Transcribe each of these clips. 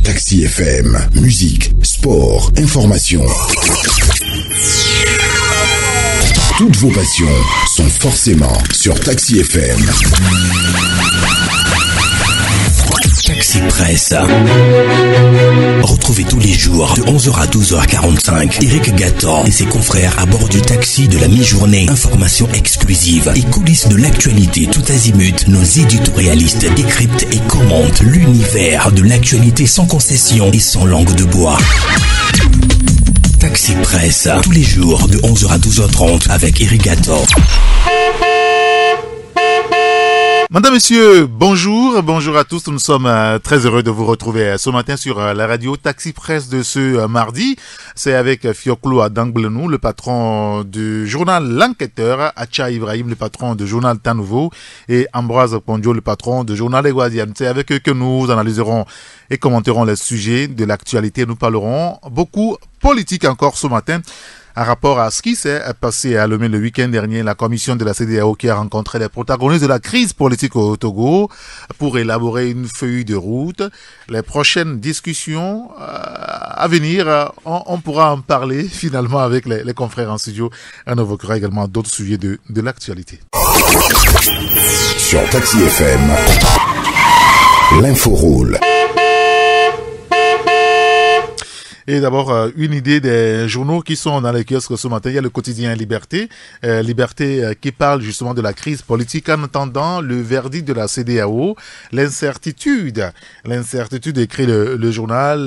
Taxi FM, musique, sport, information. Toutes vos passions sont forcément sur Taxi FM. Taxi Presse. Retrouvez tous les jours de 11h à 12h45 Eric Gatan et ses confrères à bord du taxi de la mi-journée. Informations exclusives et coulisses de l'actualité tout azimut. Nos éditorialistes décryptent et commentent l'univers de l'actualité sans concession et sans langue de bois. Taxi Presse, tous les jours de 11h à 12h30 avec Eric Gatan. Madame, Messieurs, bonjour à tous. Nous sommes très heureux de vous retrouver ce matin sur la radio Taxi Presse de ce mardi. C'est avec Fioklo Adangblenou, le patron du journal L'Enquêteur, Acha Ibrahim, le patron du journal Temps Nouveau, et Ambroise Pondio, le patron du journal Eguadian. C'est avec eux que nous analyserons et commenterons les sujets de l'actualité. Nous parlerons beaucoup politique encore ce matin. En rapport à ce qui s'est passé à Lomé le week-end dernier, la commission de la CEDEAO qui a rencontré les protagonistes de la crise politique au Togo pour élaborer une feuille de route. Les prochaines discussions à venir, on pourra en parler finalement avec les confrères en studio. On évoquera également d'autres sujets de l'actualité. Sur Taxi FM, l'info roule. Et d'abord, une idée des journaux qui sont dans les kiosques ce matin. Il y a le quotidien Liberté. Liberté qui parle justement de la crise politique en attendant le verdict de la CEDEAO. L'incertitude écrit le journal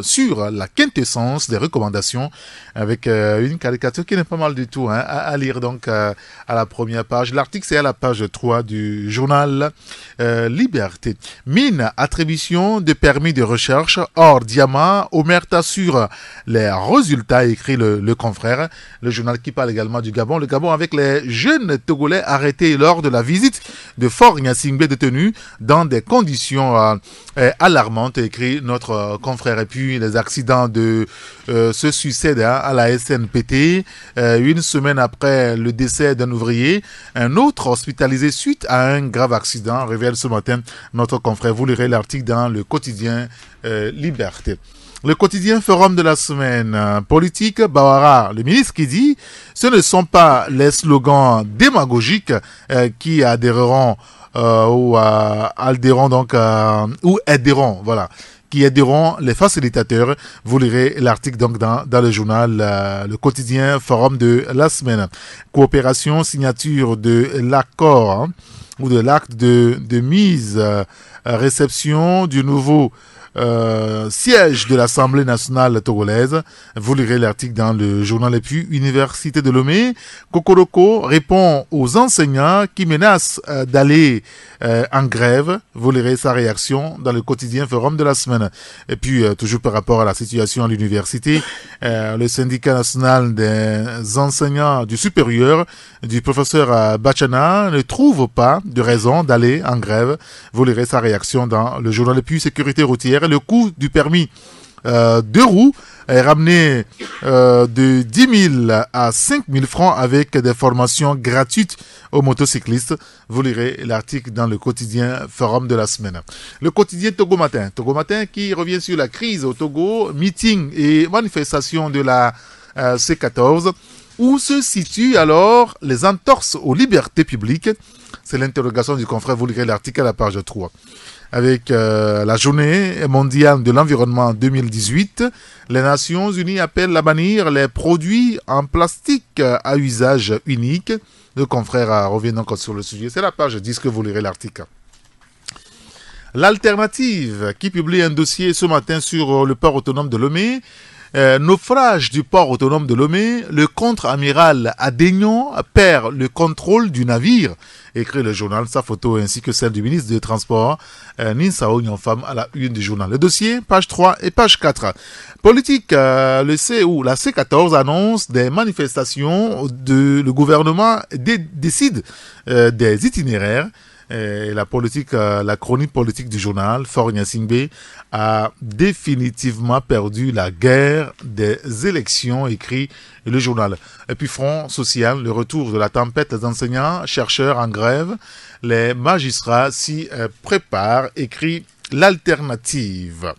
sur la quintessence des recommandations avec une caricature qui n'est pas mal du tout à lire donc à la première page. L'article c'est à la page 3 du journal Liberté. Mine, attribution de permis de recherche hors diamant. Omerta sur les résultats, écrit le confrère. Le journal qui parle également du Gabon. Le Gabon avec les jeunes Togolais arrêtés lors de la visite de Fort Gnassingbé détenus dans des conditions alarmantes, écrit notre confrère. Et puis les accidents de se succèdent à la SNPT. Une semaine après le décès d'un ouvrier, un autre hospitalisé suite à un grave accident, révèle ce matin notre confrère. Vous lirez l'article dans le quotidien Liberté. Le quotidien Forum de la semaine, politique, Bawara, le ministre qui dit ce ne sont pas les slogans démagogiques qui adhéreront ou adhéreront donc ou aideront, voilà, qui aideront les facilitateurs. Vous lirez l'article donc dans le journal le quotidien Forum de la semaine. Coopération, signature de l'accord ou de l'acte de mise réception du nouveau siège de l'Assemblée nationale togolaise. Vous lirez l'article dans le journal. Et puis, Université de Lomé, Kokoroko répond aux enseignants qui menacent d'aller en grève. Vous lirez sa réaction dans le quotidien Forum de la semaine. Et puis, toujours par rapport à la situation à l'université, le syndicat national des enseignants du supérieur du professeur Bachana ne trouve pas de raison d'aller en grève. Vous lirez sa réaction dans le journal. Et puis, sécurité routière, le coût du permis de roues est ramené de 10 000 à 5 000 francs avec des formations gratuites aux motocyclistes. Vous lirez l'article dans le quotidien Forum de la semaine. Le quotidien Togo Matin qui revient sur la crise au Togo, meeting et manifestation de la C14. Où se situent alors les entorses aux libertés publiques? C'est l'interrogation du confrère. Vous lirez l'article à la page 3. Avec la journée mondiale de l'environnement 2018, les Nations Unies appellent à bannir les produits en plastique à usage unique. Le confrère revient donc sur le sujet. C'est la page 10 que vous lirez l'article. L'Alternative qui publie un dossier ce matin sur le port autonome de Lomé. Naufrage du port autonome de Lomé, le contre-amiral Adénion perd le contrôle du navire, écrit le journal, sa photo ainsi que celle du ministre des Transports, Ninsao Nyonfam à la une du journal. Le dossier, page 3 et page 4. Politique, la C14 annonce des manifestations, le gouvernement décide des itinéraires. La chronique politique du journal, Fort Gnassingbé, a définitivement perdu la guerre des élections, écrit le journal. Et puis Front social, le retour de la tempête, les enseignants, chercheurs en grève, les magistrats s'y préparent, écrit l'alternative.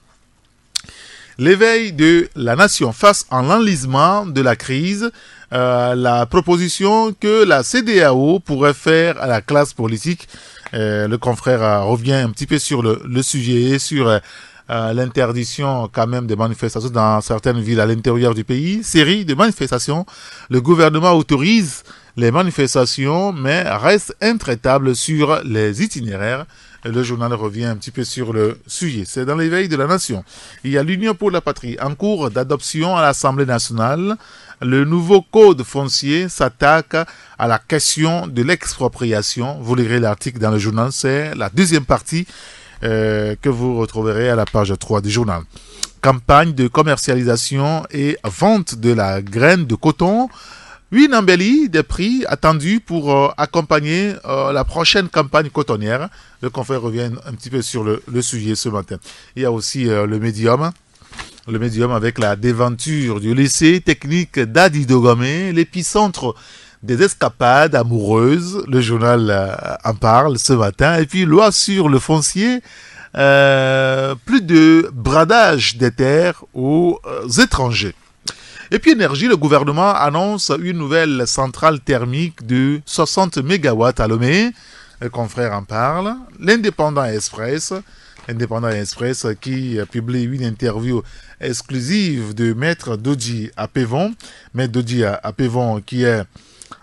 L'éveil de la nation face à l'enlisement de la crise, la proposition que la CEDEAO pourrait faire à la classe politique. Le confrère revient un petit peu sur le sujet, sur l'interdiction quand même des manifestations dans certaines villes à l'intérieur du pays. Série de manifestations. Le gouvernement autorise les manifestations, mais reste intraitable sur les itinéraires. Le journal revient un petit peu sur le sujet. C'est dans l'éveil de la nation. Il y a l'Union pour la patrie en cours d'adoption à l'Assemblée nationale. Le nouveau code foncier s'attaque à la question de l'expropriation. Vous lirez l'article dans le journal. C'est la deuxième partie que vous retrouverez à la page 3 du journal. Campagne de commercialisation et vente de la graine de coton. Une embellie des prix attendus pour accompagner la prochaine campagne cotonnière. Le confrère revient un petit peu sur le sujet ce matin. Il y a aussi le médium. Le médium avec la déventure du lycée technique d'Adi Dogomé, l'épicentre des escapades amoureuses. Le journal en parle ce matin. Et puis, loi sur le foncier. Plus de bradage des terres aux étrangers. Et puis énergie, le gouvernement annonce une nouvelle centrale thermique de 60 MW à Lomé. Le confrère en parle. L'Indépendant Express qui publie une interview exclusive de Maître Dodji Apevon. Maître Dodji Apevon qui est,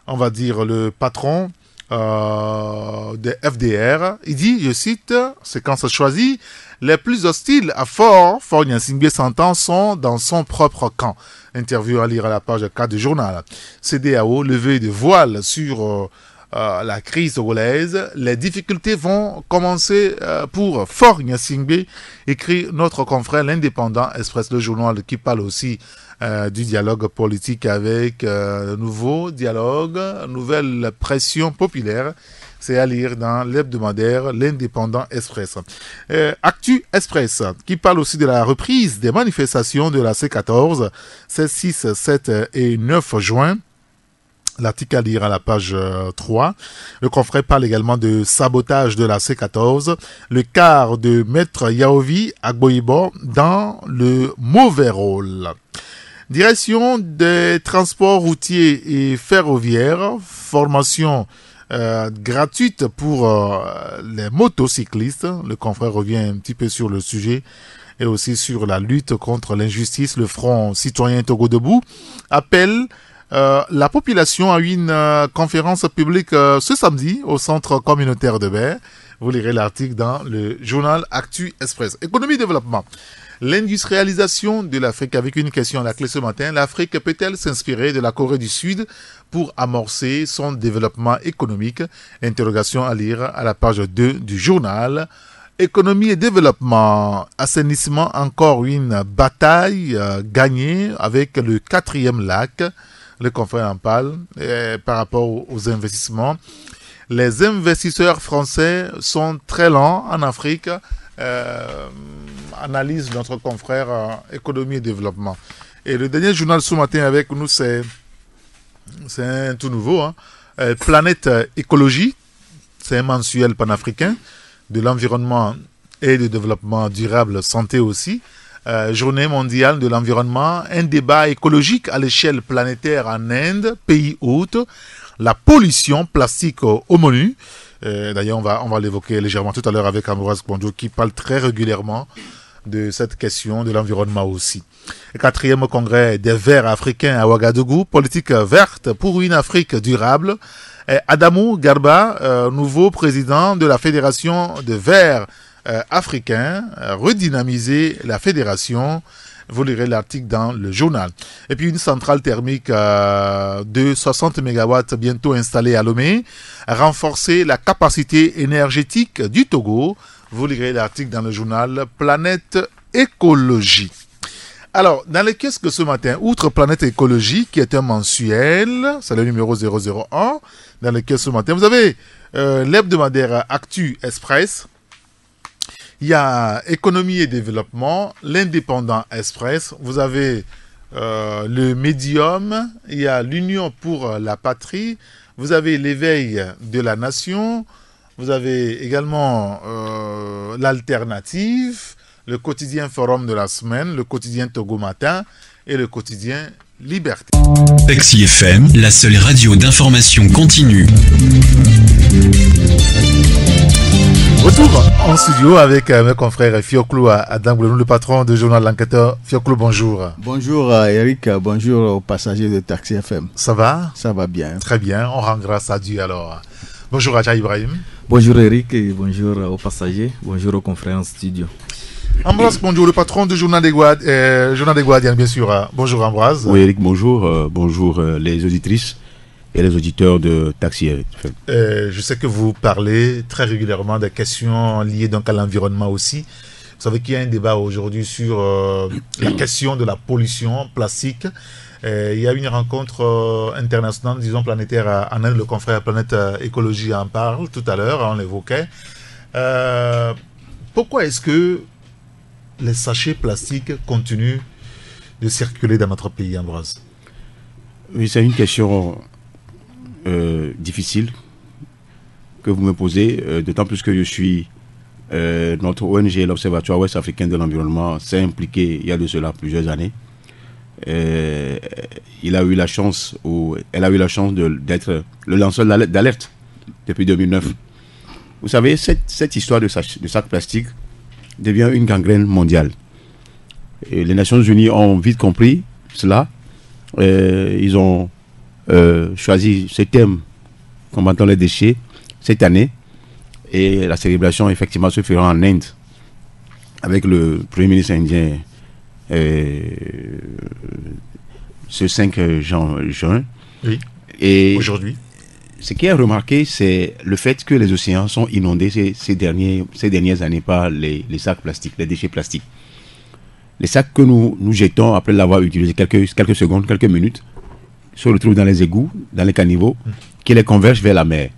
on va dire, le patron de FDR. Il dit, je cite, séquence choisie, les plus hostiles à Fort Gnassingbé s'entend sont dans son propre camp. Interview à lire à la page 4 du journal. CEDEAO, levée de voile sur la crise togolaise. Les difficultés vont commencer pour Fort Gnassingbé, écrit notre confrère l'Indépendant Express, le journal qui parle aussi du dialogue politique avec nouveau dialogue, nouvelle pression populaire. C'est à lire dans l'hebdomadaire l'Indépendant Express. Actu Express, qui parle aussi de la reprise des manifestations de la C14, c'est 6, 7 et 9 juin. L'article à lire à la page 3. Le confrère parle également de sabotage de la C14, le quart de Maître Yaovi Agboibo dans le mauvais rôle. Direction des transports routiers et ferroviaires, formation gratuite pour les motocyclistes. Le confrère revient un petit peu sur le sujet et aussi sur la lutte contre l'injustice. Le Front citoyen Togo Debout appelle la population à une conférence publique ce samedi au centre communautaire de Baie. Vous lirez l'article dans le journal Actu Express. Économie et développement. L'industrialisation de l'Afrique, avec une question à la clé ce matin. L'Afrique peut-elle s'inspirer de la Corée du Sud pour amorcer son développement économique? Interrogation à lire à la page 2 du journal. Économie et développement, assainissement, encore une bataille gagnée avec le 4e lac. Le confrère en parle par rapport aux investissements. Les investisseurs français sont très lents en Afrique. Analyse notre confrère économie et développement. Et le dernier journal ce matin avec nous, c'est un tout nouveau. Planète écologie, c'est un mensuel panafricain de l'environnement et du développement durable, santé aussi. Journée mondiale de l'environnement, un débat écologique à l'échelle planétaire en Inde, pays hôte, la pollution plastique au menu. D'ailleurs, on va l'évoquer légèrement tout à l'heure avec Ambroise Kondjo qui parle très régulièrement de cette question de l'environnement aussi. Le 4e congrès des Verts africains à Ouagadougou, politique verte pour une Afrique durable. Adamou Garba, nouveau président de la Fédération des Verts africains, redynamiser la fédération. Vous lirez l'article dans le journal. Et puis une centrale thermique de 60 MW bientôt installée à Lomé. Renforcer la capacité énergétique du Togo. Vous lirez l'article dans le journal Planète Écologie. Alors, dans les kiosques ce matin, outre Planète Écologie, qui est un mensuel, c'est le numéro 001, dans les kiosques ce matin, vous avez l'hebdomadaire Actu Express. Il y a Économie et Développement, l'Indépendant Express, vous avez le Médium, il y a l'Union pour la Patrie, vous avez l'Éveil de la Nation, Vous avez également l'Alternative, le quotidien Forum de la semaine, le quotidien Togo Matin et le quotidien Liberté. Taxi FM, la seule radio d'information continue. Retour en studio avec mes confrères Fioclou Adangoulenou, le patron du journal L'Enquêteur. Fioclou, bonjour. Bonjour Eric, bonjour aux passagers de Taxi FM. Ça va? Ça va bien. Très bien, on rend grâce à Dieu alors. Bonjour Adja Ibrahim. Bonjour Eric et bonjour aux passagers, bonjour aux confrères en studio. Ambroise, bonjour, le patron du journal des Guardians, bien sûr. Bonjour Ambroise. Oui Eric, bonjour. Bonjour les auditrices et les auditeurs de Taxi FM. Je sais que vous parlez très régulièrement des questions liées donc à l'environnement aussi. Vous savez qu'il y a un débat aujourd'hui sur la question de la pollution plastique. Il y a une rencontre internationale, disons planétaire en Inde, le confrère Planète Écologie en parle tout à l'heure, on l'évoquait. Pourquoi est-ce que les sachets plastiques continuent de circuler dans notre pays, Ambroise? Oui, c'est une question difficile que vous me posez, d'autant plus que je suis notre ONG, l'Observatoire Ouest Africain de l'Environnement, s'est impliqué il y a de cela plusieurs années. Elle a eu la chance d'être le lanceur d'alerte depuis 2009. Vous savez, cette histoire de sac plastique devient une gangrène mondiale. Et les Nations Unies ont vite compris cela. Ils ont choisi ce thème combattant les déchets cette année. Et la célébration, effectivement, se fera en Inde avec le Premier ministre indien ce 5 juin. Oui. Et aujourd'hui, ce qui est remarqué, c'est le fait que les océans sont inondés ces dernières années par les sacs plastiques, les déchets plastiques. Les sacs que nous jetons après l'avoir utilisé quelques secondes, quelques minutes, se retrouvent dans les égouts, dans les caniveaux, qui les convergent vers la mer.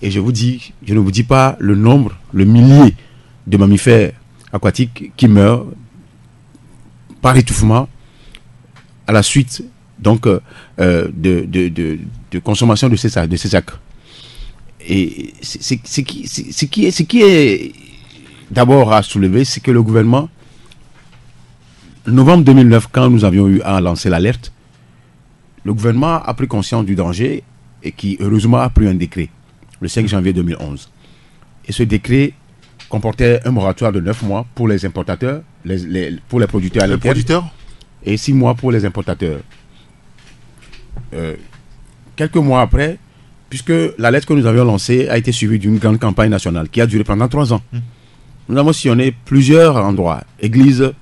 Et je ne vous dis pas le nombre, le millier de mammifères aquatiques qui meurent par étouffement à la suite donc de consommation de ces sacs. Et ce qui est d'abord à soulever, c'est que le gouvernement, en novembre 2009, quand nous avions eu à lancer l'alerte, le gouvernement a pris conscience du danger et qui heureusement a pris un décret le 5 janvier 2011. Et ce décret comportait un moratoire de 9 mois pour les importateurs, pour les producteurs à l'intérieur, et 6 mois pour les importateurs. Quelques mois après, puisque la lettre que nous avions lancée a été suivie d'une grande campagne nationale qui a duré pendant 3 ans. Nous avons sillonné plusieurs endroits, églises,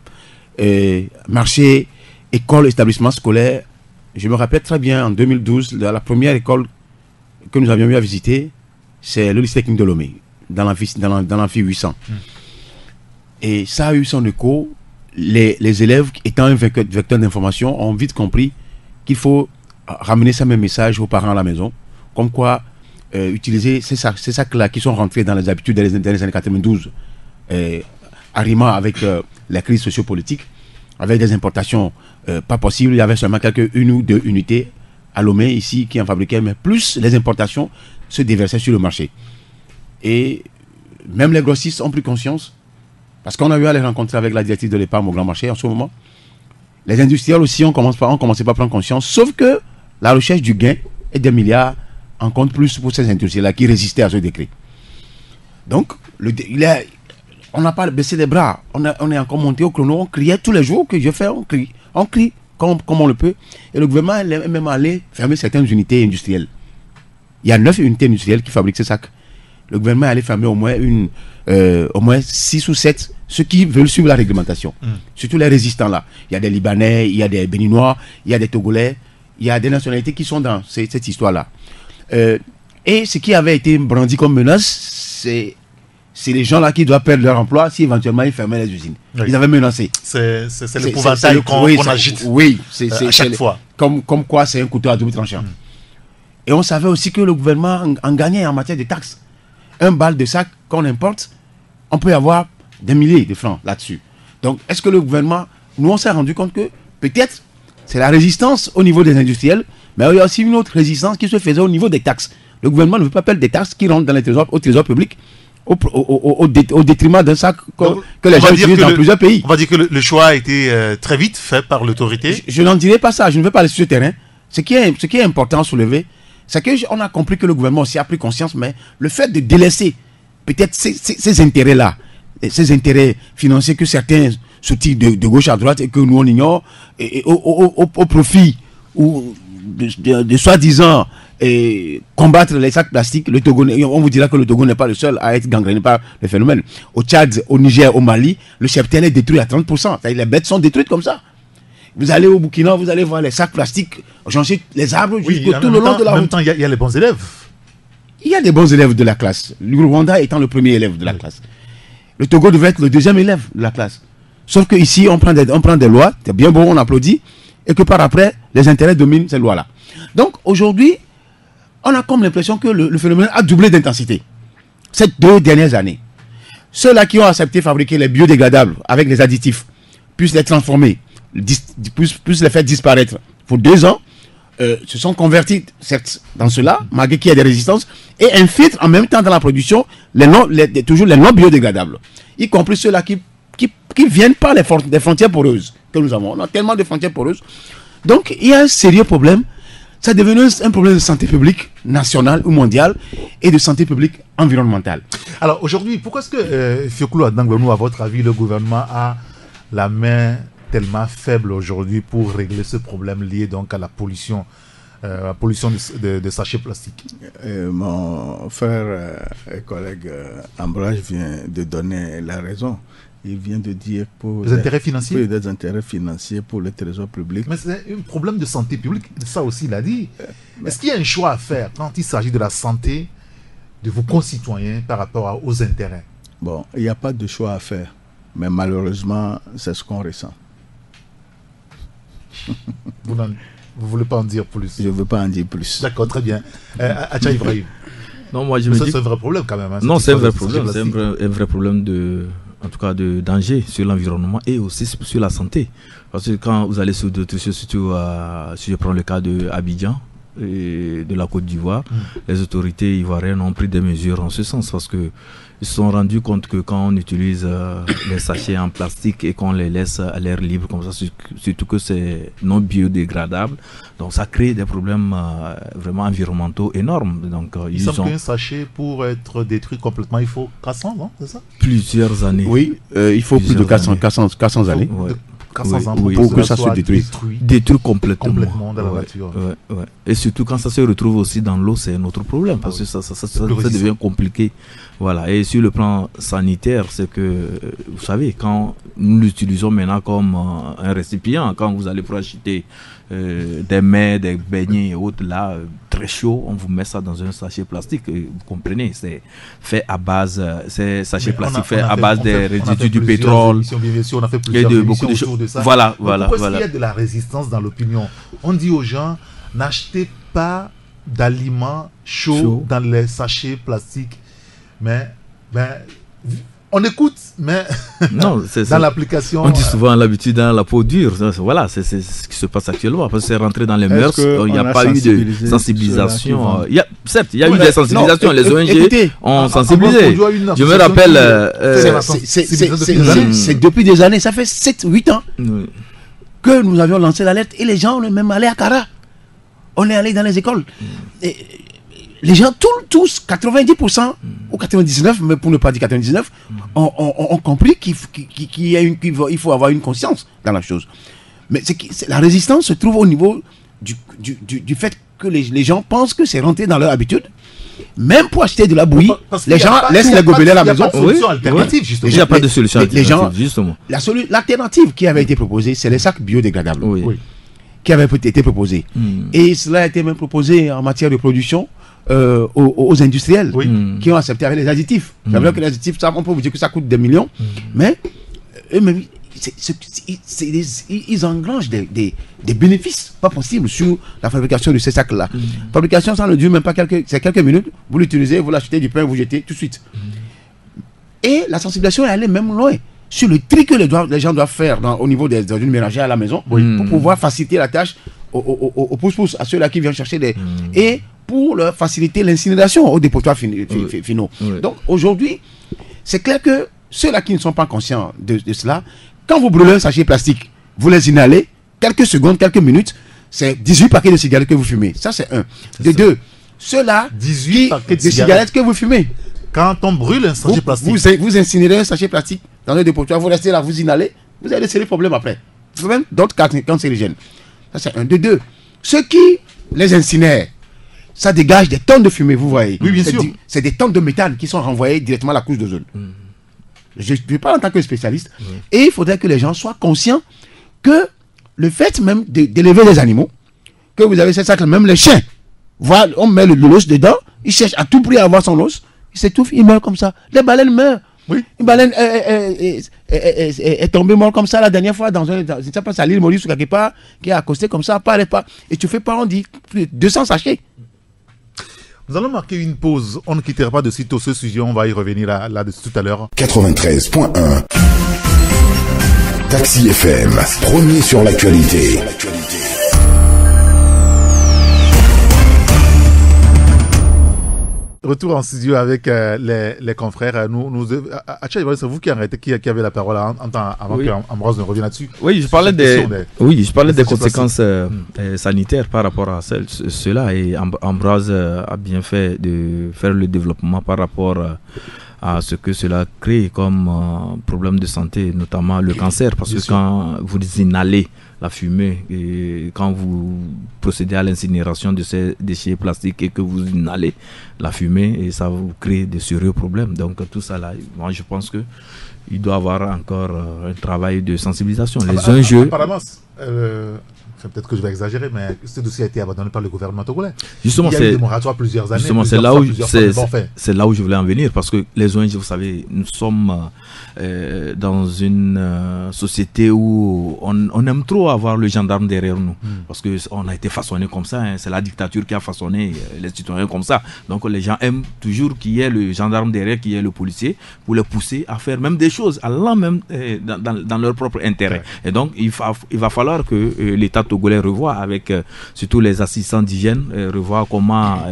marchés, écoles, établissements scolaires. Je me rappelle très bien, en 2012, la première école que nous avions eu à visiter, c'est le lycée technique de Lomé, dans l'amphi 800. Et ça a eu son écho. Les élèves, étant un vecteur d'information, ont vite compris qu'il faut ramener ce même message aux parents à la maison, comme quoi utiliser ces sacs-là qui sont rentrés dans les habitudes des années 92, arrimant avec la crise sociopolitique, avec des importations pas possibles. Il y avait seulement une ou deux unités à Lomé ici qui en fabriquaient, mais plus les importations se déversaient sur le marché. Et même les grossistes ont pris conscience, parce qu'on a eu à les rencontrer avec la directive de l'épargne au grand marché en ce moment. Les industriels aussi ont commencé par prendre conscience, sauf que la recherche du gain et des milliards en compte plus pour ces industriels-là qui résistaient à ce décret. Donc, on n'a pas baissé les bras, on est encore monté au chrono, on criait tous les jours que je fais, on crie comme on le peut. Et le gouvernement est même allé fermer certaines unités industrielles. Il y a 9 unités industrielles qui fabriquent ces sacs. Le gouvernement est allé fermer au moins 6 ou 7, ceux qui veulent suivre la réglementation. Surtout les résistants là. Il y a des Libanais, il y a des Béninois, il y a des Togolais, il y a des nationalités qui sont dans cette histoire-là. Et ce qui avait été brandi comme menace, c'est les gens là qui doivent perdre leur emploi si éventuellement ils fermaient les usines. Oui. Ils avaient menacé. C'est l'épouvantail qu'on agite. Oui, à chaque fois. Comme quoi c'est un couteau à double tranchant. Et on savait aussi que le gouvernement en gagnait en matière de taxes. Un bal de sac qu'on importe, on peut avoir des milliers de francs là-dessus. Donc, est-ce que le gouvernement, nous on s'est rendu compte que peut-être c'est la résistance au niveau des industriels, mais il y a aussi une autre résistance qui se faisait au niveau des taxes. Le gouvernement ne veut pas payer des taxes qui rentrent dans les trésors, au trésor public au détriment d'un sac que les gens utilisent dans plusieurs pays. On va dire que le choix a été très vite fait par l'autorité. Je n'en dirai pas ça, je ne vais pas aller sur ce terrain. Ce qui est important à soulever, c'est qu'on a compris que le gouvernement aussi a pris conscience, mais le fait de délaisser peut-être ces intérêts-là, ces intérêts financiers que certains soutiennent de gauche à droite et que nous on ignore, au profit ou de soi-disant combattre les sacs plastiques, le Togo, on vous dira que le Togo n'est pas le seul à être gangréné par le phénomène. Au Tchad, au Niger, au Mali, le cheptel est détruit à 30%. Les bêtes sont détruites comme ça. Vous allez au Burkina, vous allez voir les sacs plastiques, changer les arbres jusqu'au tout le long de la route. En même temps, il y a les bons élèves. Il y a des bons élèves de la classe. Le Rwanda étant le premier élève de la classe. Le Togo devait être le deuxième élève de la classe. Sauf qu'ici, on prend des lois, c'est bien bon, on applaudit, et que par après, les intérêts dominent ces lois-là. Donc aujourd'hui, on a comme l'impression que le phénomène a doublé d'intensité. Ces 2 dernières années. Ceux-là qui ont accepté fabriquer les biodégradables avec les additifs, puissent les transformer, puissent les faire disparaître pour 2 ans, se sont convertis, certes, dans cela, malgré qu'il y a des résistances, et infiltrent en même temps dans la production toujours les non biodégradables, y compris ceux-là qui viennent par des frontières poreuses que nous avons. On a tellement de frontières poreuses. Donc, il y a un sérieux problème. Ça est devenu un problème de santé publique nationale ou mondiale et de santé publique environnementale. Alors aujourd'hui, pourquoi est-ce que, Fiokolo Adanglonou, à votre avis, le gouvernement a la main tellement faible aujourd'hui pour régler ce problème lié donc à la pollution de sachets plastiques? Mon frère et collègue Ambrage vient de donner la raison. Il vient de dire pour les intérêts financiers. Des intérêts financiers pour le trésor public. Mais c'est un problème de santé publique, ça aussi il a dit. Est-ce qu'il y a un choix à faire quand il s'agit de la santé de vos concitoyens par rapport aux intérêts? Bon, il n'y a pas de choix à faire, mais malheureusement, c'est ce qu'on ressent. Vous ne voulez pas en dire plus? Je ne veux pas en dire plus. D'accord, très bien. Acha Ibrahim. Non, moi je me dis... C'est un vrai problème quand même. Hein, non, c'est un vrai problème. C'est un vrai problème en tout cas de danger sur l'environnement et aussi sur la santé. Parce que quand vous allez sur d'autres choses, surtout si je prends le cas de Abidjan et de la Côte d'Ivoire, les autorités ivoiriennes ont pris des mesures en ce sens parce que ils se sont rendus compte que quand on utilise les sachets en plastique et qu'on les laisse à l'air libre comme ça, surtout que c'est non biodégradable, donc ça crée des problèmes vraiment environnementaux énormes. Donc, il semble qu'un sachet pour être détruit complètement, il faut 400 ans, c'est ça? Plusieurs années. Oui, il faut plus de 400 années. Ouais. 400 ans pour que ça se détruise. Détruit complètement dans la nature. Ouais. Et surtout quand ça se retrouve aussi dans l'eau, c'est un autre problème parce que ça devient compliqué. Voilà. Et sur le plan sanitaire, c'est que, vous savez, quand nous l'utilisons maintenant comme un récipient, quand vous allez pour acheter des mets, des beignets et autres, là, très chaud, on vous met ça dans un sachet plastique. Vous comprenez, c'est fait à base, c'est sachet plastique fait à base des résidus du pétrole. On a fait plusieurs émissions autour de ça. Voilà. Pourquoi est-ce qu'il y a de la résistance dans l'opinion? On dit aux gens, n'achetez pas d'aliments chauds dans les sachets plastiques. Mais on écoute, mais non, dans l'application... On dit souvent l'habitude dans la peau dure. Voilà, c'est ce qui se passe actuellement. Parce que c'est rentré dans les mœurs. Il n'y a pas eu de sensibilisation. Certes, il y a eu des sensibilisations. Les ONG ont sensibilisé. Je me rappelle... c'est depuis des années, ça fait 7-8 ans que nous avions lancé l'alerte. Et les gens, on est même allé à Kara. On est allé dans les écoles. Les gens, tous 90% ou 99%, mais pour ne pas dire 99%, ont compris qu'il faut avoir une conscience dans la chose. Mais la résistance se trouve au niveau du fait que les gens pensent que c'est rentré dans leur habitude. Même pour acheter de la bouillie, les gens laissent les gobelets à la maison. Il n'y a pas de solution alternative, justement. Il n'y a pas de solution alternative, justement. L'alternative qui avait été proposée, c'est les sacs biodégradables. Qui avait été proposé. Et cela a été même proposé en matière de production aux industriels qui ont accepté avec les additifs. C'est vrai que les additifs, on peut vous dire que ça coûte des millions, mais eux-mêmes, ils engrangent des bénéfices pas possibles sur la fabrication de ces sacs-là. Fabrication, ça ne dure même pas quelques minutes. Vous l'utilisez, vous l'achetez du pain, vous jetez tout de suite. Et la sensibilisation est allée même loin sur le tri que les gens doivent faire au niveau des ordures ménagères à la maison pour pouvoir faciliter la tâche aux pousse-pousse, à ceux-là qui viennent chercher des... Et pour leur faciliter l'incinération aux dépotoirs finaux. Donc aujourd'hui, c'est clair que ceux-là qui ne sont pas conscients de cela, quand vous brûlez un sachet plastique, vous les inhalez, quelques secondes, quelques minutes, c'est 18 paquets de cigarettes que vous fumez. Ça, c'est un. De deux, ceux-là, 18 paquets de cigarettes que vous fumez. Quand on brûle un sachet plastique. Vous incinérez un sachet plastique dans un dépotoir, vous restez là, vous inhalez, vous avez des sérieux problèmes après. Même d'autres cancérigènes. Ça, c'est un. De deux, ceux qui les incinèrent, ça dégage des tonnes de fumée, vous voyez. Oui, bien sûr. C'est des tonnes de méthane qui sont renvoyées directement à la couche d'ozone. Je parle en tant que spécialiste. Et il faudrait que les gens soient conscients que le fait même d'élever les animaux, que vous avez ces sacs, même les chiens, voilà, on met l'os dedans, ils cherchent à tout prix à avoir son os, ils s'étouffent, ils meurent comme ça. Les baleines meurent. Oui. Une baleine est tombée morte comme ça la dernière fois dans je ne sais pas, c'est à l'île Maurice ou quelque part, qui est accosté comme ça, pas. Et tu fais pas, on dit 200 sachets. Nous allons marquer une pause. On ne quittera pas de sitôt ce sujet. On va y revenir là-dessus tout à l'heure. 93.1 Taxi FM, premier sur l'actualité. Retour en studio avec les confrères. C'est vous qui avez la parole avant qu'Ambroise ne revienne là-dessus. Oui, je parlais des conséquences sanitaires par rapport à cela. Et Ambroise a bien fait de faire le développement par rapport à ce que cela crée comme problème de santé, notamment le cancer. Parce que quand vous inhalez la fumée, et quand vous procédez à l'incinération de ces déchets plastiques et que vous inhalez la fumée, et ça vous crée de sérieux problèmes. Donc tout ça là, moi je pense que il doit y avoir encore un travail de sensibilisation. Apparemment, peut-être que je vais exagérer, mais ce dossier a été abandonné par le gouvernement togolais. Justement, il y a eu des moratoires plusieurs années. Justement, c'est là où je voulais en venir, parce que les ONG, vous savez, nous sommes dans une société où on aime trop avoir le gendarme derrière nous, parce qu'on a été façonné comme ça, hein, c'est la dictature qui a façonné les citoyens comme ça. Donc les gens aiment toujours qu'il y ait le gendarme derrière, qu'il y ait le policier, pour les pousser à faire même des choses, allant même dans leur propre intérêt. Ouais. Et donc il va falloir que l'État togolais revoit avec surtout les assistants d'hygiène, revoit comment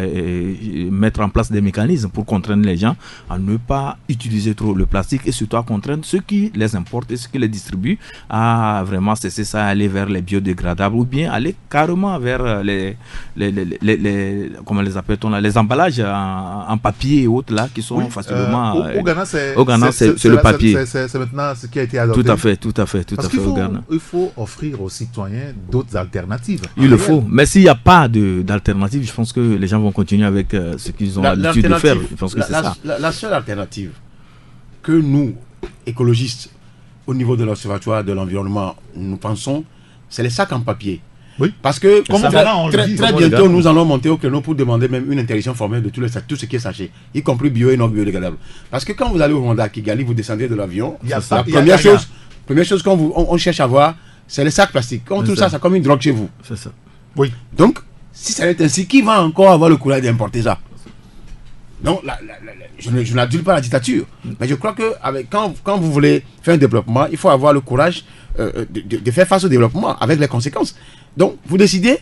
mettre en place des mécanismes pour contraindre les gens à ne pas utiliser trop le plastique et surtout à contraindre ceux qui les importent et ceux qui les distribuent à vraiment cesser ça, aller vers les biodégradables ou bien aller carrément vers les comment les appelle-t-on là, les emballages en papier et autres là qui sont facilement au Ghana c'est le papier. C'est maintenant ce qui a été adopté. Tout à fait au Ghana. Il faut offrir aux citoyens d'autres alternatives. Il le faut, mais s'il n'y a pas d'alternative, je pense que les gens vont continuer avec ce qu'ils ont l'habitude de faire. Je pense que c'est ça. La seule alternative que nous, écologistes, au niveau de l'Observatoire de l'environnement, nous pensons, c'est les sacs en papier. Oui. Parce que comme très bientôt, nous allons monter au créneau pour demander même une interdiction formelle de tout ce qui est sachet, y compris bio et non biodégradable. Parce que quand vous allez au Rwanda, à Kigali, vous descendez de l'avion, la première chose qu'on cherche à voir, c'est les sacs plastiques. On trouve ça comme une drogue chez vous. C'est ça. Oui. Donc, si ça est ainsi, qui va encore avoir le courage d'importer ça? Donc, je n'adule pas la dictature. Mais je crois que quand vous voulez faire un développement, il faut avoir le courage de faire face au développement avec les conséquences. Donc, vous décidez,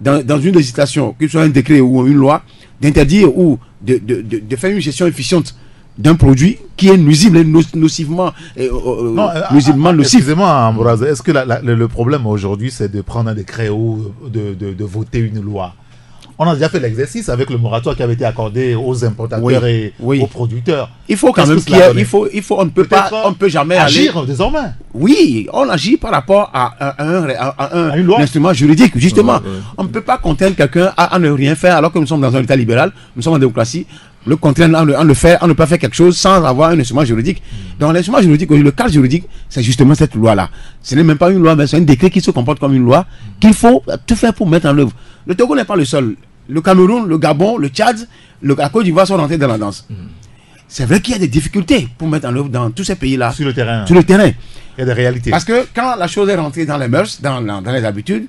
dans une législation, que ce soit un décret ou une loi, d'interdire ou de faire une gestion efficiente d'un produit qui est nuisible, nocivement nocif. Excusez-moi, Ambroise, est-ce que le problème aujourd'hui, c'est de prendre un décret ou de voter une loi? On a déjà fait l'exercice avec le moratoire qui avait été accordé aux importateurs et aux producteurs. Il faut quand même on ne peut jamais agir désormais. Oui, on agit par rapport à un instrument juridique, justement. On ne peut pas contraindre quelqu'un à ne rien faire alors que nous sommes dans un État libéral, nous sommes en démocratie. Le contraindre à ne pas faire quelque chose sans avoir un instrument juridique. Donc l'instrument juridique, le cadre juridique, c'est justement cette loi-là. Ce n'est même pas une loi, mais c'est un décret qui se comporte comme une loi qu'il faut tout faire pour mettre en œuvre. Le Togo n'est pas le seul. Le Cameroun, le Gabon, le Tchad, la Côte d'Ivoire sont rentrés dans la danse. C'est vrai qu'il y a des difficultés pour mettre en œuvre dans tous ces pays-là. Sur le terrain. Il y a des réalités. Parce que quand la chose est rentrée dans les mœurs, dans les habitudes,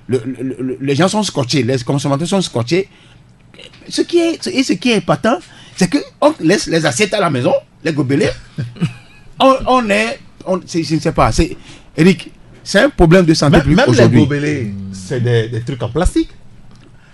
les gens sont scotchés, les consommateurs sont scotchés. Ce qui est épatant, c'est qu'on laisse les assiettes à la maison, les gobelets. Je ne sais pas. Eric, c'est un problème de santé publique aujourd'hui. Même les gobelets, c'est des trucs en plastique.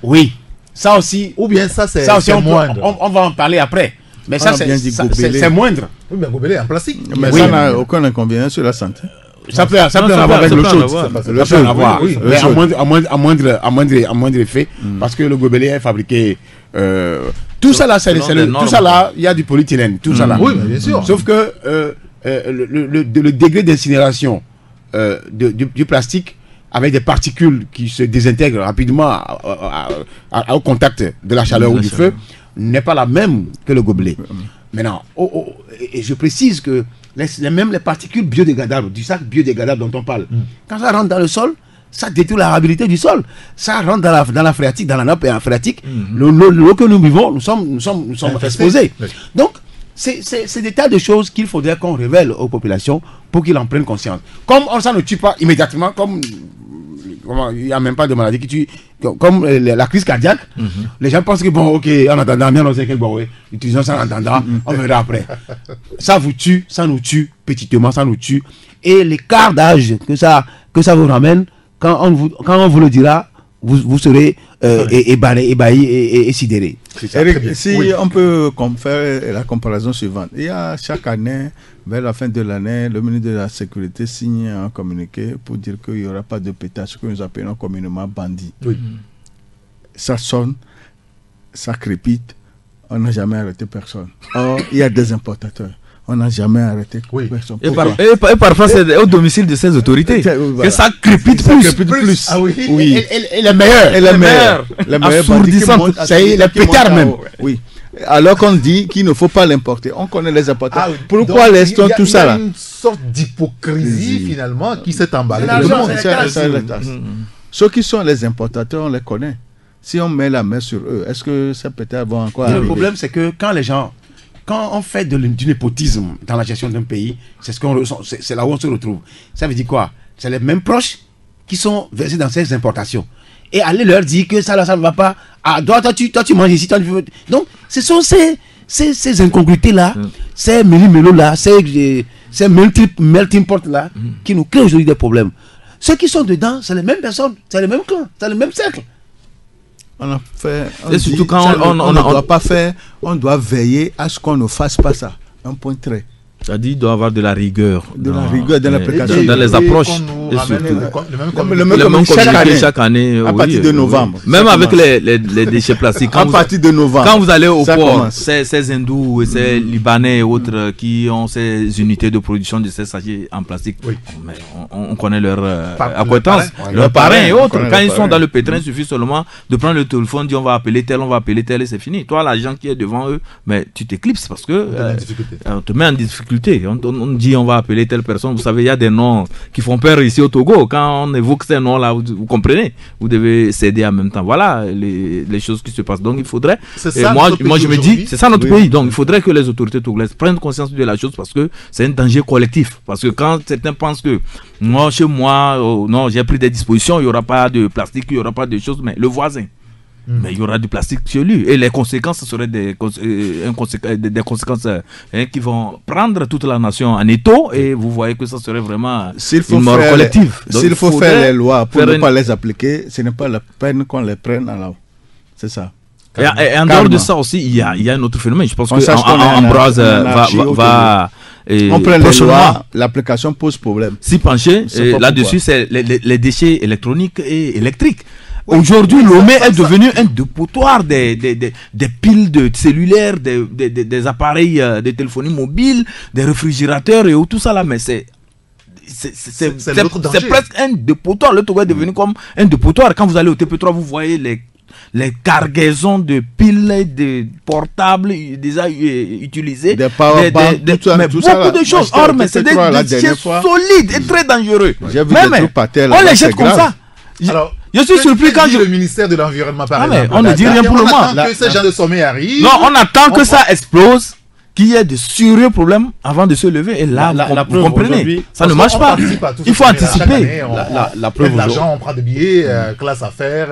Oui. Ça aussi, Ou bien ça, c'est moindre. On va en parler après. Mais ça, c'est moindre. Oui, mais gobelet en plastique. Mais ça n'a aucun inconvénient sur la santé. Ça peut avoir avec l'eau chaude. Ça peut en avoir. Mais à moindre effet. Parce que le gobelet est fabriqué. Tout ça là, il y a du polyéthylène. Tout ça là. Oui, bien sûr. Sauf que le degré d'incinération du plastique avec des particules qui se désintègrent rapidement au contact de la chaleur ou du feu n'est pas la même que le gobelet. Maintenant, et je précise que même les particules biodégradables, du sac biodégradable dont on parle, quand ça rentre dans le sol, ça détruit la rentabilité du sol. Ça rentre dans la phréatique, dans la nappe phréatique. L'eau que nous buvons, nous sommes exposés. Oui. Donc, c'est des tas de choses qu'il faudrait qu'on révèle aux populations pour qu'ils en prennent conscience. Comme ça ne tue pas immédiatement, comme il n'y a même pas de maladie qui tue, comme la crise cardiaque, les gens pensent que bon, ok, en attendant, bien, on sait que bon, oui, utilisons ça en attendant, on verra après. Ça vous tue, ça nous tue, petitement, ça nous tue. Et l'écart d'âge que ça vous ramène, quand on vous le dira, vous serez ébahi et sidéré. Eric, si on peut faire la comparaison suivante. Il y a chaque année, vers la fin de l'année, le ministre de la Sécurité signe un communiqué pour dire qu'il n'y aura pas de pétage, ce que nous appelons communément bandit. Oui. Ça sonne, ça crépite, on n'a jamais arrêté personne. Or, il y a des importateurs. On n'a jamais arrêté personne. Et parfois, c'est au domicile de ces autorités que ça crépite plus. Ah oui. Et les meilleurs. Les meilleurs c'est les pétards même. Oui. Alors qu'on dit qu'il ne faut pas l'importer. On connaît les importateurs. Ah oui. Pourquoi laisse-t-on tout ça là? Il y a une sorte d'hypocrisie finalement qui s'est emballée. Ceux qui sont les importateurs, on les connaît. Si on met la main sur eux, est-ce que ça peut-être vont encore arriver? Le problème, c'est que quand on fait du népotisme dans la gestion d'un pays, c'est là où on se retrouve. Ça veut dire quoi? C'est les mêmes proches qui sont versés dans ces importations. Et aller leur dire que ça ne va pas. Ah, toi, tu manges ici, toi, tu veux. Donc, ce sont ces incongruités-là, ces méli-mélos-là, ces melting pot-là, qui nous créent aujourd'hui des problèmes. Ceux qui sont dedans, c'est les mêmes personnes, c'est les mêmes clans, c'est le même cercle. On a fait. Et surtout quand on ne doit pas faire, on doit veiller à ce qu'on ne fasse pas ça. Un point très. C'est-à-dire qu'il doit y avoir de la rigueur. De la rigueur dans l'application. Dans les approches. Le même chaque année. À partir de novembre. Même avec les déchets plastiques. À partir de novembre. Quand vous allez au port, ces hindous et ces libanais et autres qui ont ces unités de production de ces sachets en plastique, on connaît leur acquaintance, leurs parrains et autres. Quand ils sont dans le pétrin, il suffit seulement de prendre le téléphone, dire on va appeler tel et c'est fini. Toi, l'agent qui est devant eux, mais tu t'éclipses parce que on te met en difficulté. On dit on va appeler telle personne. Vous savez, il y a des noms qui font peur ici au Togo. Quand on évoque ces noms-là, vous comprenez, vous devez céder en même temps. Voilà les choses qui se passent. Donc il faudrait. Moi je me dis, c'est ça notre pays. Donc il faudrait que les autorités togolaises prennent conscience de la chose parce que c'est un danger collectif. Parce que quand certains pensent que moi, chez moi, non, j'ai pris des dispositions, il n'y aura pas de plastique, il n'y aura pas de choses, mais le voisin. Mais il y aura du plastique chez lui. Et les conséquences seraient des conséquences qui vont prendre toute la nation en étau. Et vous voyez que ça serait vraiment une mort collective. S'il faut faire les lois pour ne pas les appliquer, ce n'est pas la peine qu'on les prenne en là. C'est ça. Et en dehors de ça aussi, il y a un autre phénomène. Je pense que Ambroise va... on prend les lois, l'application pose problème. Si pencher là-dessus, c'est les déchets électroniques et électriques. Aujourd'hui, Lomé est devenu un dépotoir des piles de cellulaires, des appareils de téléphonie mobile, des réfrigérateurs et tout ça là. Mais c'est presque un dépotoir. Le Togo est devenu comme un dépotoir. Quand vous allez au TP3, vous voyez les cargaisons de piles, de portables déjà utilisés, des powerbanks, beaucoup de choses. Or, mais c'est des déchets solides et très dangereux. On les jette comme ça. Alors, je suis surpris quand le ministère de l'Environnement par exemple. On ne dit rien pour le moment. On attend que ces gens de sommet arrivent. Non, on attend que ça explose, qu'il y ait de sérieux problèmes avant de se lever. Et là, vous comprenez, ça ne marche pas. Il faut anticiper. La preuve, l'argent, on prend des billets, classe affaires,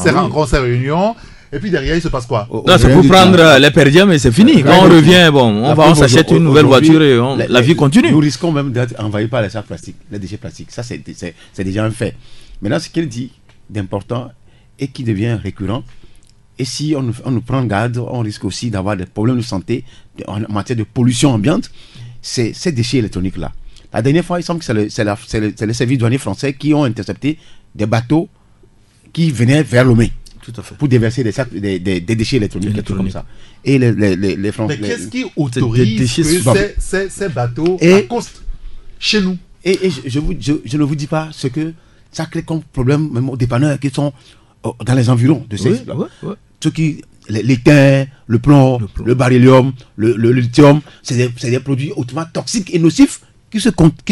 ces rencontres, ces réunions. Et puis derrière, il se passe quoi? C'est pour prendre les perdièmes et c'est fini. Quand on revient, on s'achète une nouvelle voiture et la vie continue. Nous risquons même d'être envahis par les sacs plastiques, les déchets plastiques. Ça, c'est déjà un fait. Maintenant, ce qu'il dit d'important et qui devient récurrent, Et si on nous prend garde, on risque aussi d'avoir des problèmes de santé en matière de pollution ambiante. Ces déchets électroniques-là. La dernière fois, il semble que c'est les services douaniers français qui ont intercepté des bateaux qui venaient vers Lomé. Tout à fait. Pour déverser des déchets électroniques, des trucs comme ça. Et les Français. Mais qu'est-ce qui autorise que ces bateaux accostent chez nous? Et je ne vous dis pas ce que ça crée comme problème, même aux dépanneurs qui sont dans les environs de ces sites-là. Ceux qui. L'étain, le plomb, le beryllium, le lithium, c'est des produits hautement toxiques et nocifs qui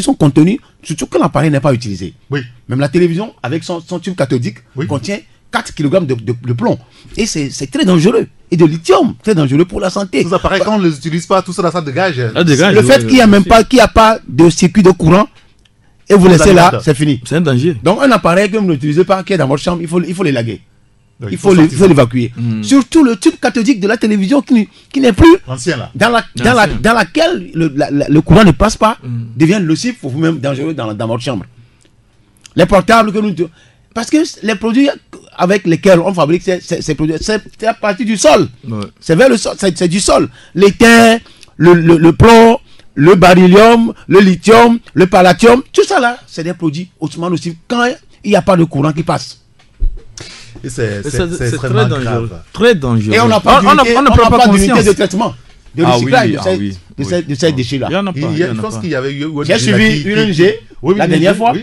sont contenus, surtout quand l'appareil n'est pas utilisé. Oui. Même la télévision, avec son tube cathodique, contient 4 kg de plomb. Et c'est très dangereux. Et de lithium, très dangereux pour la santé. Ces appareils, quand on ne les utilise pas, tout ça, ça dégage. Le fait qu'il n'y a pas de circuit de courant, et vous laissez là, c'est fini. C'est un danger. Donc un appareil que vous n'utilisez pas, qui est dans votre chambre, il faut l'élaguer. Il faut l'évacuer. Surtout le tube cathodique de la télévision qui n'est plus ancien là. Dans laquelle le courant ne passe pas, devient nocif pour vous-même, dangereux dans votre chambre. Les portables que nous... Parce que les produits avec lesquels on fabrique ces produits, c'est à partir du sol. Ouais. C'est vers le sol, c'est du sol. L'étain, le plomb, le beryllium, le lithium, le palladium, tout ça là, c'est des produits hautement nocifs quand il n'y a pas de courant qui passe. Et c'est très dangereux. Très dangereux. Et on n'a pas d'unité de traitement, de recyclage de ces déchets-là. Je pense qu'il y avait eu... J'ai suivi une ONG la dernière fois.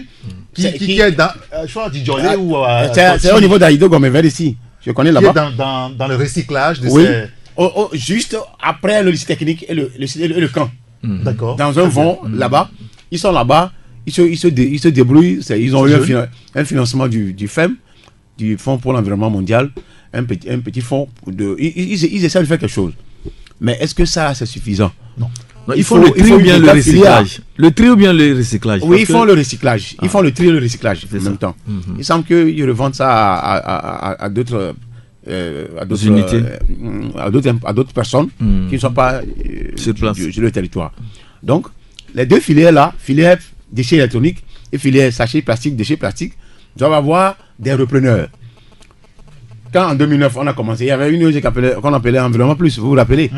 Qui est dans... Je crois du Djolé ou... C'est au niveau d'Aïdo Gomével ici. Je connais là-bas. Qui est dans le recyclage de ces... Juste après le lycée technique et le camp. D'accord. Dans un vent là-bas. Ils sont là-bas. Ils se débrouillent. Ils ont eu un financement du FEM, du Fonds pour l'environnement mondial. Un petit fonds. Ils essaient de faire quelque chose. Mais est-ce que ça, c'est suffisant? Non. Non, il faut le tri ou bien le recyclage. Le tri ou bien le recyclage. Oui, ils font le recyclage. Ils font le tri et le recyclage en même temps. Il semble qu'ils revendent ça à d'autres unités, à d'autres personnes qui ne sont pas sur le territoire. Donc, les deux filières là, filière déchets électroniques et filière sachets plastiques, déchets plastiques, doivent avoir des repreneurs. Quand en 2009 on a commencé, il y avait une ONG qu'on appelait Environnement Plus, vous vous rappelez,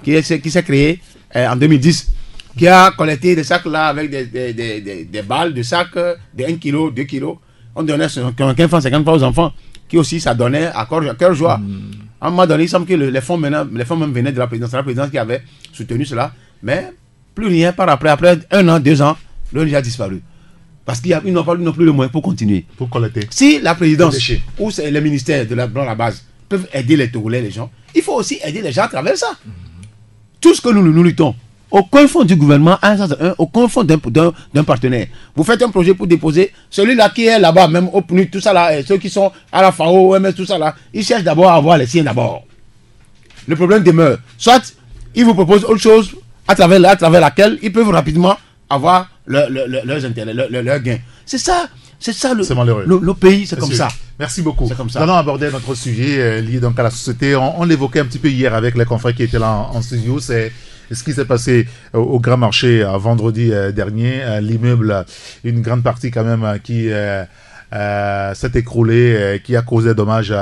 qui s'est créée en 2010, qui a collecté des sacs là avec des balles de sacs de 1 kg, 2 kg. On donnait 15 francs, 50 francs aux enfants, qui aussi ça donnait à cœur joie. À un moment donné, il semble que les fonds même venaient de la présidence. C'est la présidence qui avait soutenu cela, mais plus rien par après 1 an, 2 ans, l'ONG a disparu. Parce qu'ils n'ont pas non plus le moyen pour continuer. Pour collecter. Si la présidence ou les ministères dans la base peuvent aider les Togolais, les gens, il faut aussi aider les gens à travers ça. Tout ce que nous luttons, aucun fonds du gouvernement, aucun fonds d'un partenaire. Vous faites un projet pour déposer, celui-là qui est là-bas, même au PNUD, tout ça là, ceux qui sont à la FAO, OMS, tout ça là, ils cherchent d'abord à avoir les siens d'abord. Le problème demeure. Soit ils vous proposent autre chose à travers laquelle ils peuvent rapidement avoir leurs intérêts, leurs gains. C'est ça le pays, c'est comme ça. Merci beaucoup. Comme ça. Nous allons aborder notre sujet lié donc à la société. On l'évoquait un petit peu hier avec les confrères qui étaient là en studio. C'est ce qui s'est passé au Grand Marché vendredi dernier. L'immeuble, une grande partie quand même qui s'est écroulée, qui a causé dommages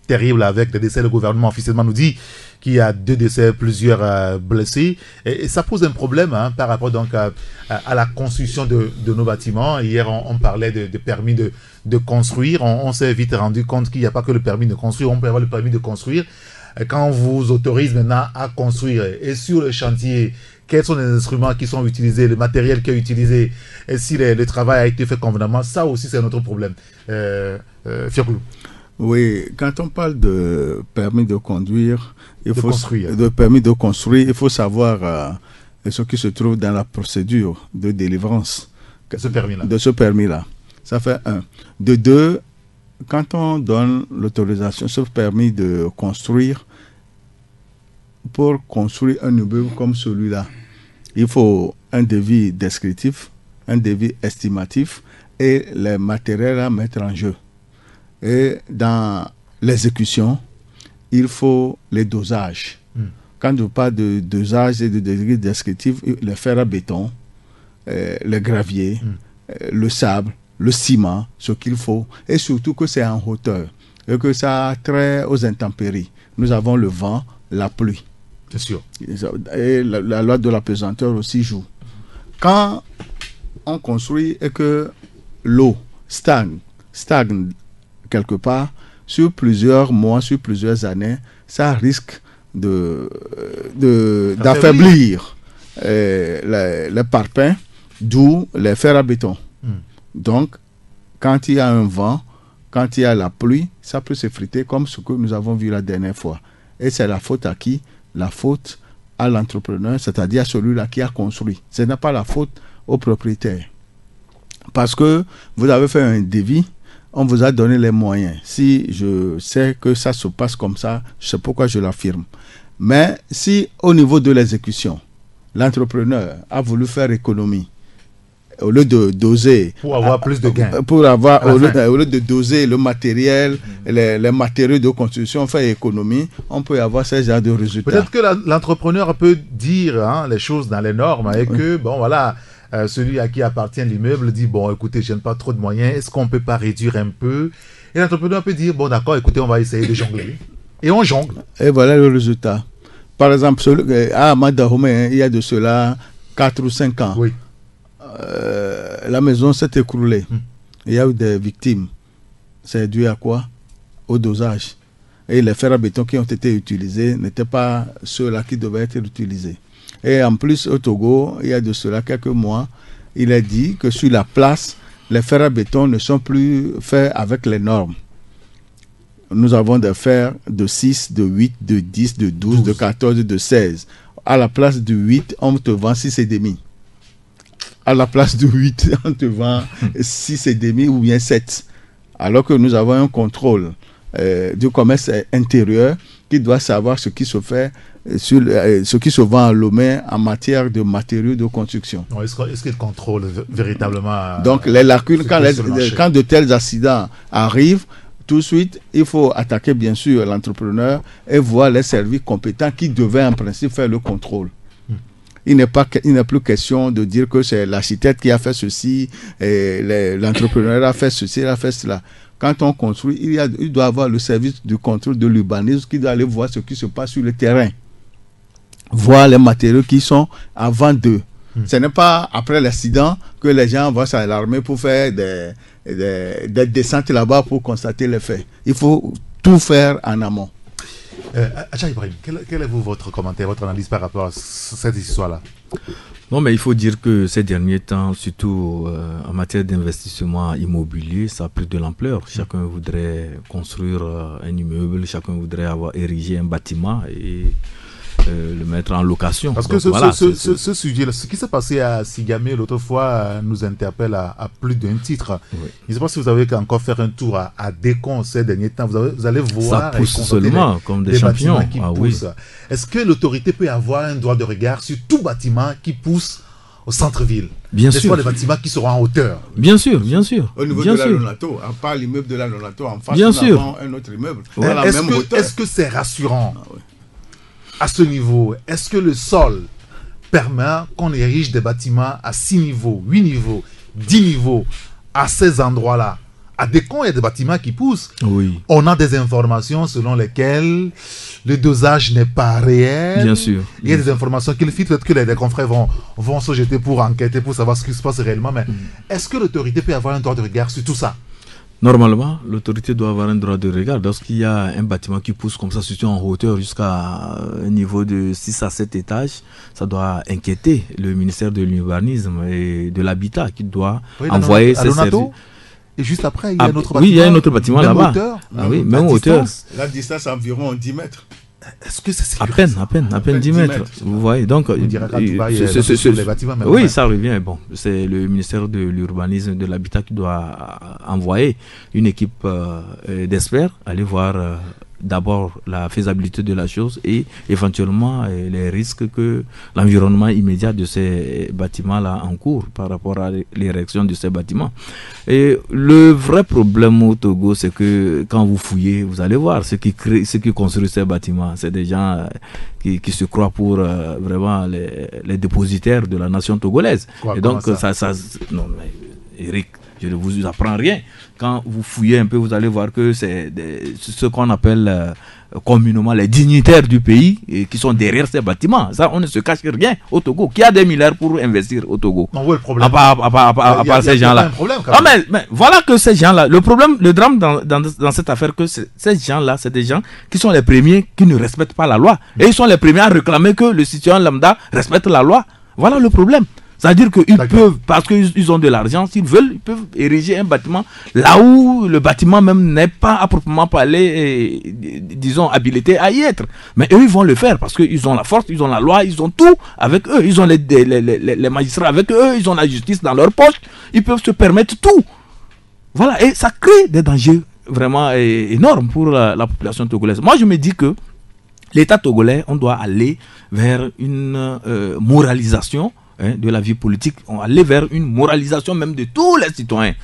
terribles avec des décès. Le gouvernement officiellement nous dit qu'il y a 2 décès, plusieurs blessés. Et ça pose un problème par rapport donc à la construction de nos bâtiments. Hier, on parlait de permis de construire. On s'est vite rendu compte qu'il n'y a pas que le permis de construire. On peut avoir le permis de construire. Quand on vous autorise maintenant à construire et sur le chantier, quels sont les instruments qui sont utilisés, le matériel qui est utilisé, et si le travail a été fait convenablement, ça aussi c'est notre problème. Fiakoulou. Oui, quand on parle de permis de conduire, permis de construire, il faut savoir ce qui se trouve dans la procédure de délivrance de ce permis-là. Ça fait 1. De 2, quand on donne l'autorisation, ce permis de construire, pour construire un immeuble comme celui-là, il faut un devis descriptif, un devis estimatif et les matériels à mettre en jeu. Et dans l'exécution, il faut les dosages. Quand on parle de dosage et de devis descriptif, le fer à béton, le gravier, le sable, le ciment, ce qu'il faut, et surtout que c'est en hauteur. et que ça a trait aux intempéries. Nous avons le vent, la pluie. C'est sûr. Et la loi de la pesanteur aussi joue. Quand on construit et que l'eau stagne quelque part, sur plusieurs mois, sur plusieurs années, ça risque d'affaiblir les parpaings, d'où les fers à béton. Donc, quand il y a un vent, quand il y a la pluie, ça peut s'effriter comme ce que nous avons vu la dernière fois. Et c'est la faute à qui? La faute à l'entrepreneur, c'est-à-dire à celui-là qui a construit. Ce n'est pas la faute au propriétaire. Parce que vous avez fait un devis, on vous a donné les moyens. Si je sais que ça se passe comme ça, c'est pourquoi je l'affirme. Mais si au niveau de l'exécution, l'entrepreneur a voulu faire économie, au lieu de doser... Pour avoir plus de gains. Au lieu de doser le matériel, les matériaux de construction, faire économie, on peut avoir ce genre de résultats. Peut-être que l'entrepreneur peut dire les choses dans les normes et que, bon voilà... celui à qui appartient l'immeuble dit bon écoutez je n'ai pas trop de moyens, est-ce qu'on ne peut pas réduire un peu, et l'entrepreneur peut dire bon d'accord écoutez on va essayer de jongler et on jongle et voilà le résultat. Par exemple à Amadahome, il y a de cela 4 ou 5 ans, oui. La maison s'est écroulée. Il y a eu des victimes. C'est dû à quoi? Au dosage, et les fers à béton qui ont été utilisés n'étaient pas ceux-là qui devaient être utilisés. Et en plus, au Togo, il y a de cela quelques mois, il a dit que sur la place, les fers à béton ne sont plus faits avec les normes. Nous avons des fers de 6, de 8, de 10, de 12, de 14, de 16. À la place du 8, on te vend 6,5. À la place du 8, on te vend 6,5 ou bien 7. Alors que nous avons un contrôle du commerce intérieur qui doit savoir ce qui se fait sur ce qui se vend à Lomé en matière de matériaux de construction. Est-ce qu'il contrôle véritablement donc les lacunes, quand de tels accidents arrivent, tout de suite, il faut attaquer bien sûr l'entrepreneur et voir les services compétents qui devaient en principe faire le contrôle. Il n'est plus question de dire que c'est l'architecte qui a fait ceci, l'entrepreneur a fait ceci, il a fait cela. Quand on construit, il doit avoir le service du contrôle de l'urbanisme qui doit aller voir ce qui se passe sur le terrain. Voir les matériaux qui sont avant d'eux. Ce n'est pas après l'accident que les gens vont s'alarmer pour faire des descentes là-bas pour constater les faits. Il faut tout faire en amont. Acha Ibrahim, quel est votre commentaire, votre analyse par rapport à cette histoire-là? Non, mais il faut dire que ces derniers temps, surtout en matière d'investissement immobilier, ça a pris de l'ampleur. Chacun voudrait construire un immeuble, chacun voudrait avoir érigé un bâtiment et le mettre en location. Parce que ce sujet, ce qui s'est passé à Sigamé l'autre fois nous interpelle à plus d'un titre. Oui. Je ne sais pas si vous avez encore faire un tour à Décon ces derniers temps. Vous allez voir. Ça pousse seulement comme des champions. Qui poussent. Oui. Est-ce que l'autorité peut avoir un droit de regard sur tout bâtiment qui pousse au centre-ville? Bien sûr. N'est-ce pas des bâtiments qui seront en hauteur? Bien sûr, bien sûr. Au niveau bien de sûr. la Lonato, à part l'immeuble de la Lonato, en face, bien nous sûr. avons un autre immeuble. Ouais. Est-ce que c'est rassurant? Oui. À ce niveau, est-ce que le sol permet qu'on érige des bâtiments à 6 niveaux, 8 niveaux, 10 niveaux, à ces endroits-là? À Décon, il y a des bâtiments qui poussent. Oui. On a des informations selon lesquelles le dosage n'est pas réel. Bien sûr. Il y a des informations qu'il filtrent, peut-être que les confrères vont se jeter pour enquêter, pour savoir ce qui se passe réellement. Mais est-ce que l'autorité peut avoir un droit de regard sur tout ça? Normalement, l'autorité doit avoir un droit de regard. Lorsqu'il y a un bâtiment qui pousse comme ça, surtout en hauteur jusqu'à un niveau de 6 à 7 étages, ça doit inquiéter le ministère de l'Urbanisme et de l'Habitat qui doit envoyer ses services. Et juste après, il y a un autre bâtiment. Oui, il y a un autre bâtiment là-bas. Ah oui, même hauteur. La distance environ 10 mètres. Est-ce que c'est à peine 10 mètres. Vous voyez, donc oui, ça revient. Bon, c'est le ministère de l'Urbanisme et de l'Habitat qui doit envoyer une équipe d'experts aller voir d'abord la faisabilité de la chose et éventuellement les risques que l'environnement immédiat de ces bâtiments-là encourt par rapport à l'érection de ces bâtiments. Et le vrai problème au Togo, c'est que quand vous fouillez, vous allez voir ceux qui construisent ces bâtiments. C'est des gens qui se croient pour vraiment les dépositaires de la nation togolaise. Quoi, et donc, ça non, mais Eric, je ne vous apprends rien. Quand vous fouillez un peu, vous allez voir que c'est ce qu'on appelle communément les dignitaires du pays qui sont derrière ces bâtiments. Ça, on ne se cache rien au Togo. Qui a des milliards pour investir au Togo? Non, où est le problème? À part ces gens-là. Mais voilà que ces gens-là, le drame dans cette affaire, que ces gens-là, c'est des gens qui sont les premiers qui ne respectent pas la loi. Et ils sont les premiers à réclamer que le citoyen lambda respecte la loi. Voilà le problème. C'est-à-dire qu'ils peuvent, parce qu'ils ont de l'argent, s'ils veulent, ils peuvent ériger un bâtiment là où le bâtiment même n'est pas à proprement parler, disons, habilité à y être. Mais eux, ils vont le faire parce qu'ils ont la force, ils ont la loi, ils ont tout avec eux. Ils ont les magistrats avec eux, ils ont la justice dans leur poche. Ils peuvent se permettre tout. Voilà, et ça crée des dangers vraiment énormes pour la population togolaise. Moi, je me dis que l'État togolais, on doit aller vers une moralisation de la vie politique, on aller vers une moralisation même de tous les citoyens.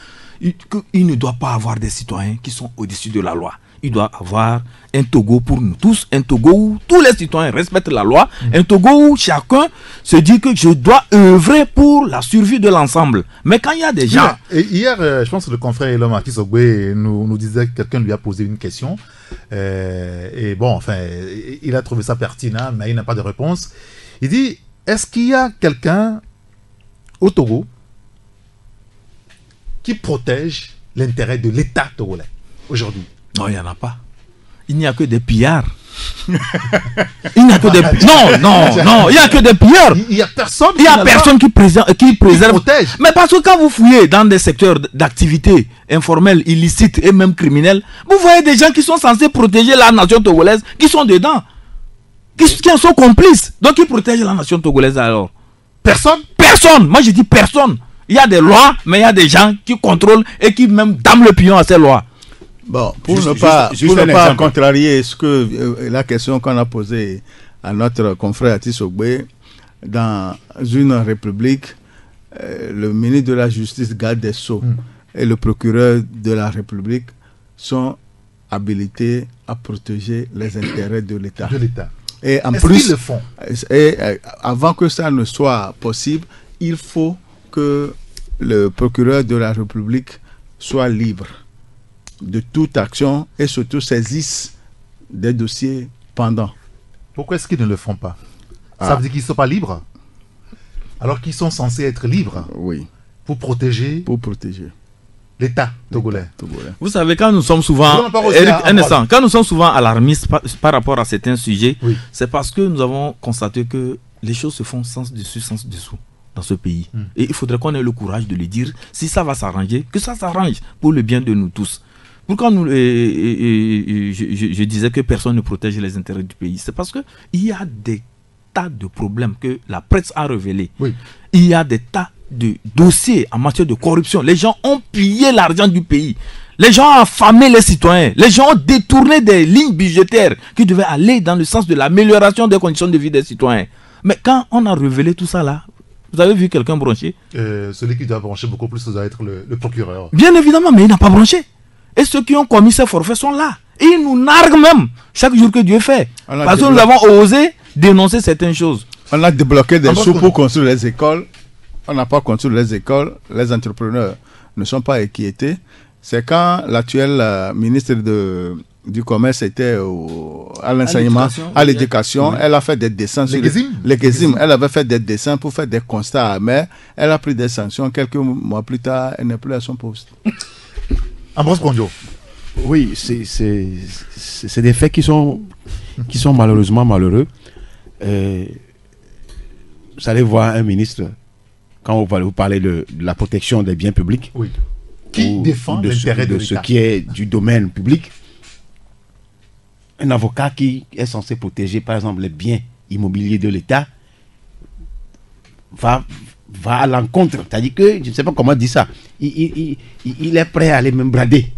Il ne doit pas avoir des citoyens qui sont au-dessus de la loi. Il doit avoir un Togo pour nous tous, un Togo où tous les citoyens respectent la loi, un Togo où chacun se dit que je dois œuvrer pour la survie de l'ensemble. Mais quand il y a des gens... Et hier, je pense que le confrère Elom Akisogwe nous disait que quelqu'un lui a posé une question. Et bon, enfin, il a trouvé ça pertinent, mais il n'a pas de réponse. Il dit... Est-ce qu'il y a quelqu'un au Togo qui protège l'intérêt de l'État togolais aujourd'hui? Non, il n'y en a pas. Il n'y a que des pillards. Il n'y a que des non, il n'y a que des pillards. Il n'y a personne. Il n'y a personne qui préserve. Protège. Mais parce que quand vous fouillez dans des secteurs d'activité informelles, illicites et même criminelles, vous voyez des gens qui sont censés protéger la nation togolaise qui sont dedans. Qui en sont complices. Donc, qui protègent la nation togolaise alors? Personne. Personne. Moi, je dis personne. Il y a des lois, mais il y a des gens qui contrôlent et qui même dament le pion à ces lois. Bon, pour ne pas contrarier la question qu'on a posée à notre confrère Atis Ogbe, dans une république, le ministre de la Justice, garde des Sceaux, et le procureur de la République sont habilités à protéger les intérêts de l'État. Et en plus, le font? Avant que ça ne soit possible, il faut que le procureur de la République soit libre de toute action et surtout saisisse des dossiers pendants. Pourquoi est-ce qu'ils ne le font pas? Ça veut dire qu'ils ne sont pas libres? Alors qu'ils sont censés être libres? Oui. Pour protéger l'État togolais. Vous savez, quand nous sommes souvent, quand nous sommes souvent alarmistes par rapport à certains sujets, c'est parce que nous avons constaté que les choses se font sens dessus, sens dessous dans ce pays. Et il faudrait qu'on ait le courage de le dire. Si ça va s'arranger, que ça s'arrange pour le bien de nous tous. Pourquoi je disais que personne ne protège les intérêts du pays? C'est parce qu'il y a des tas de problèmes que la presse a révélés. Il y a des tas de dossiers en matière de corruption. Les gens ont pillé l'argent du pays. Les gens ont affamé les citoyens. Les gens ont détourné des lignes budgétaires qui devaient aller dans le sens de l'amélioration des conditions de vie des citoyens. Mais quand on a révélé tout ça là, vous avez vu quelqu'un brancher? Celui qui doit brancher beaucoup plus, ça doit être le procureur. Bien évidemment, mais il n'a pas branché. Et ceux qui ont commis ces forfaits sont là. Et ils nous narguent même chaque jour que Dieu fait. Parce que nous avons osé dénoncer certaines choses. On a débloqué des sous pour construire les écoles. On n'a pas construit les écoles. Les entrepreneurs ne sont pas inquiétés. C'est quand l'actuel ministre du Commerce était à l'enseignement, à l'éducation. Elle a fait des dessins sur les Gézim. Elle avait fait des dessins pour faire des constats amers. Elle a pris des sanctions. Quelques mois plus tard, elle n'est plus à son poste. Ambroise Kondjo. Oui, c'est des faits qui sont malheureusement malheureux. Vous allez voir un ministre, quand vous parlez de la protection des biens publics, qui défend l'intérêt de ce qui est du domaine public, un avocat qui est censé protéger par exemple les biens immobiliers de l'État va à l'encontre, c'est-à-dire que, je ne sais pas comment dire ça, il est prêt à aller même brader,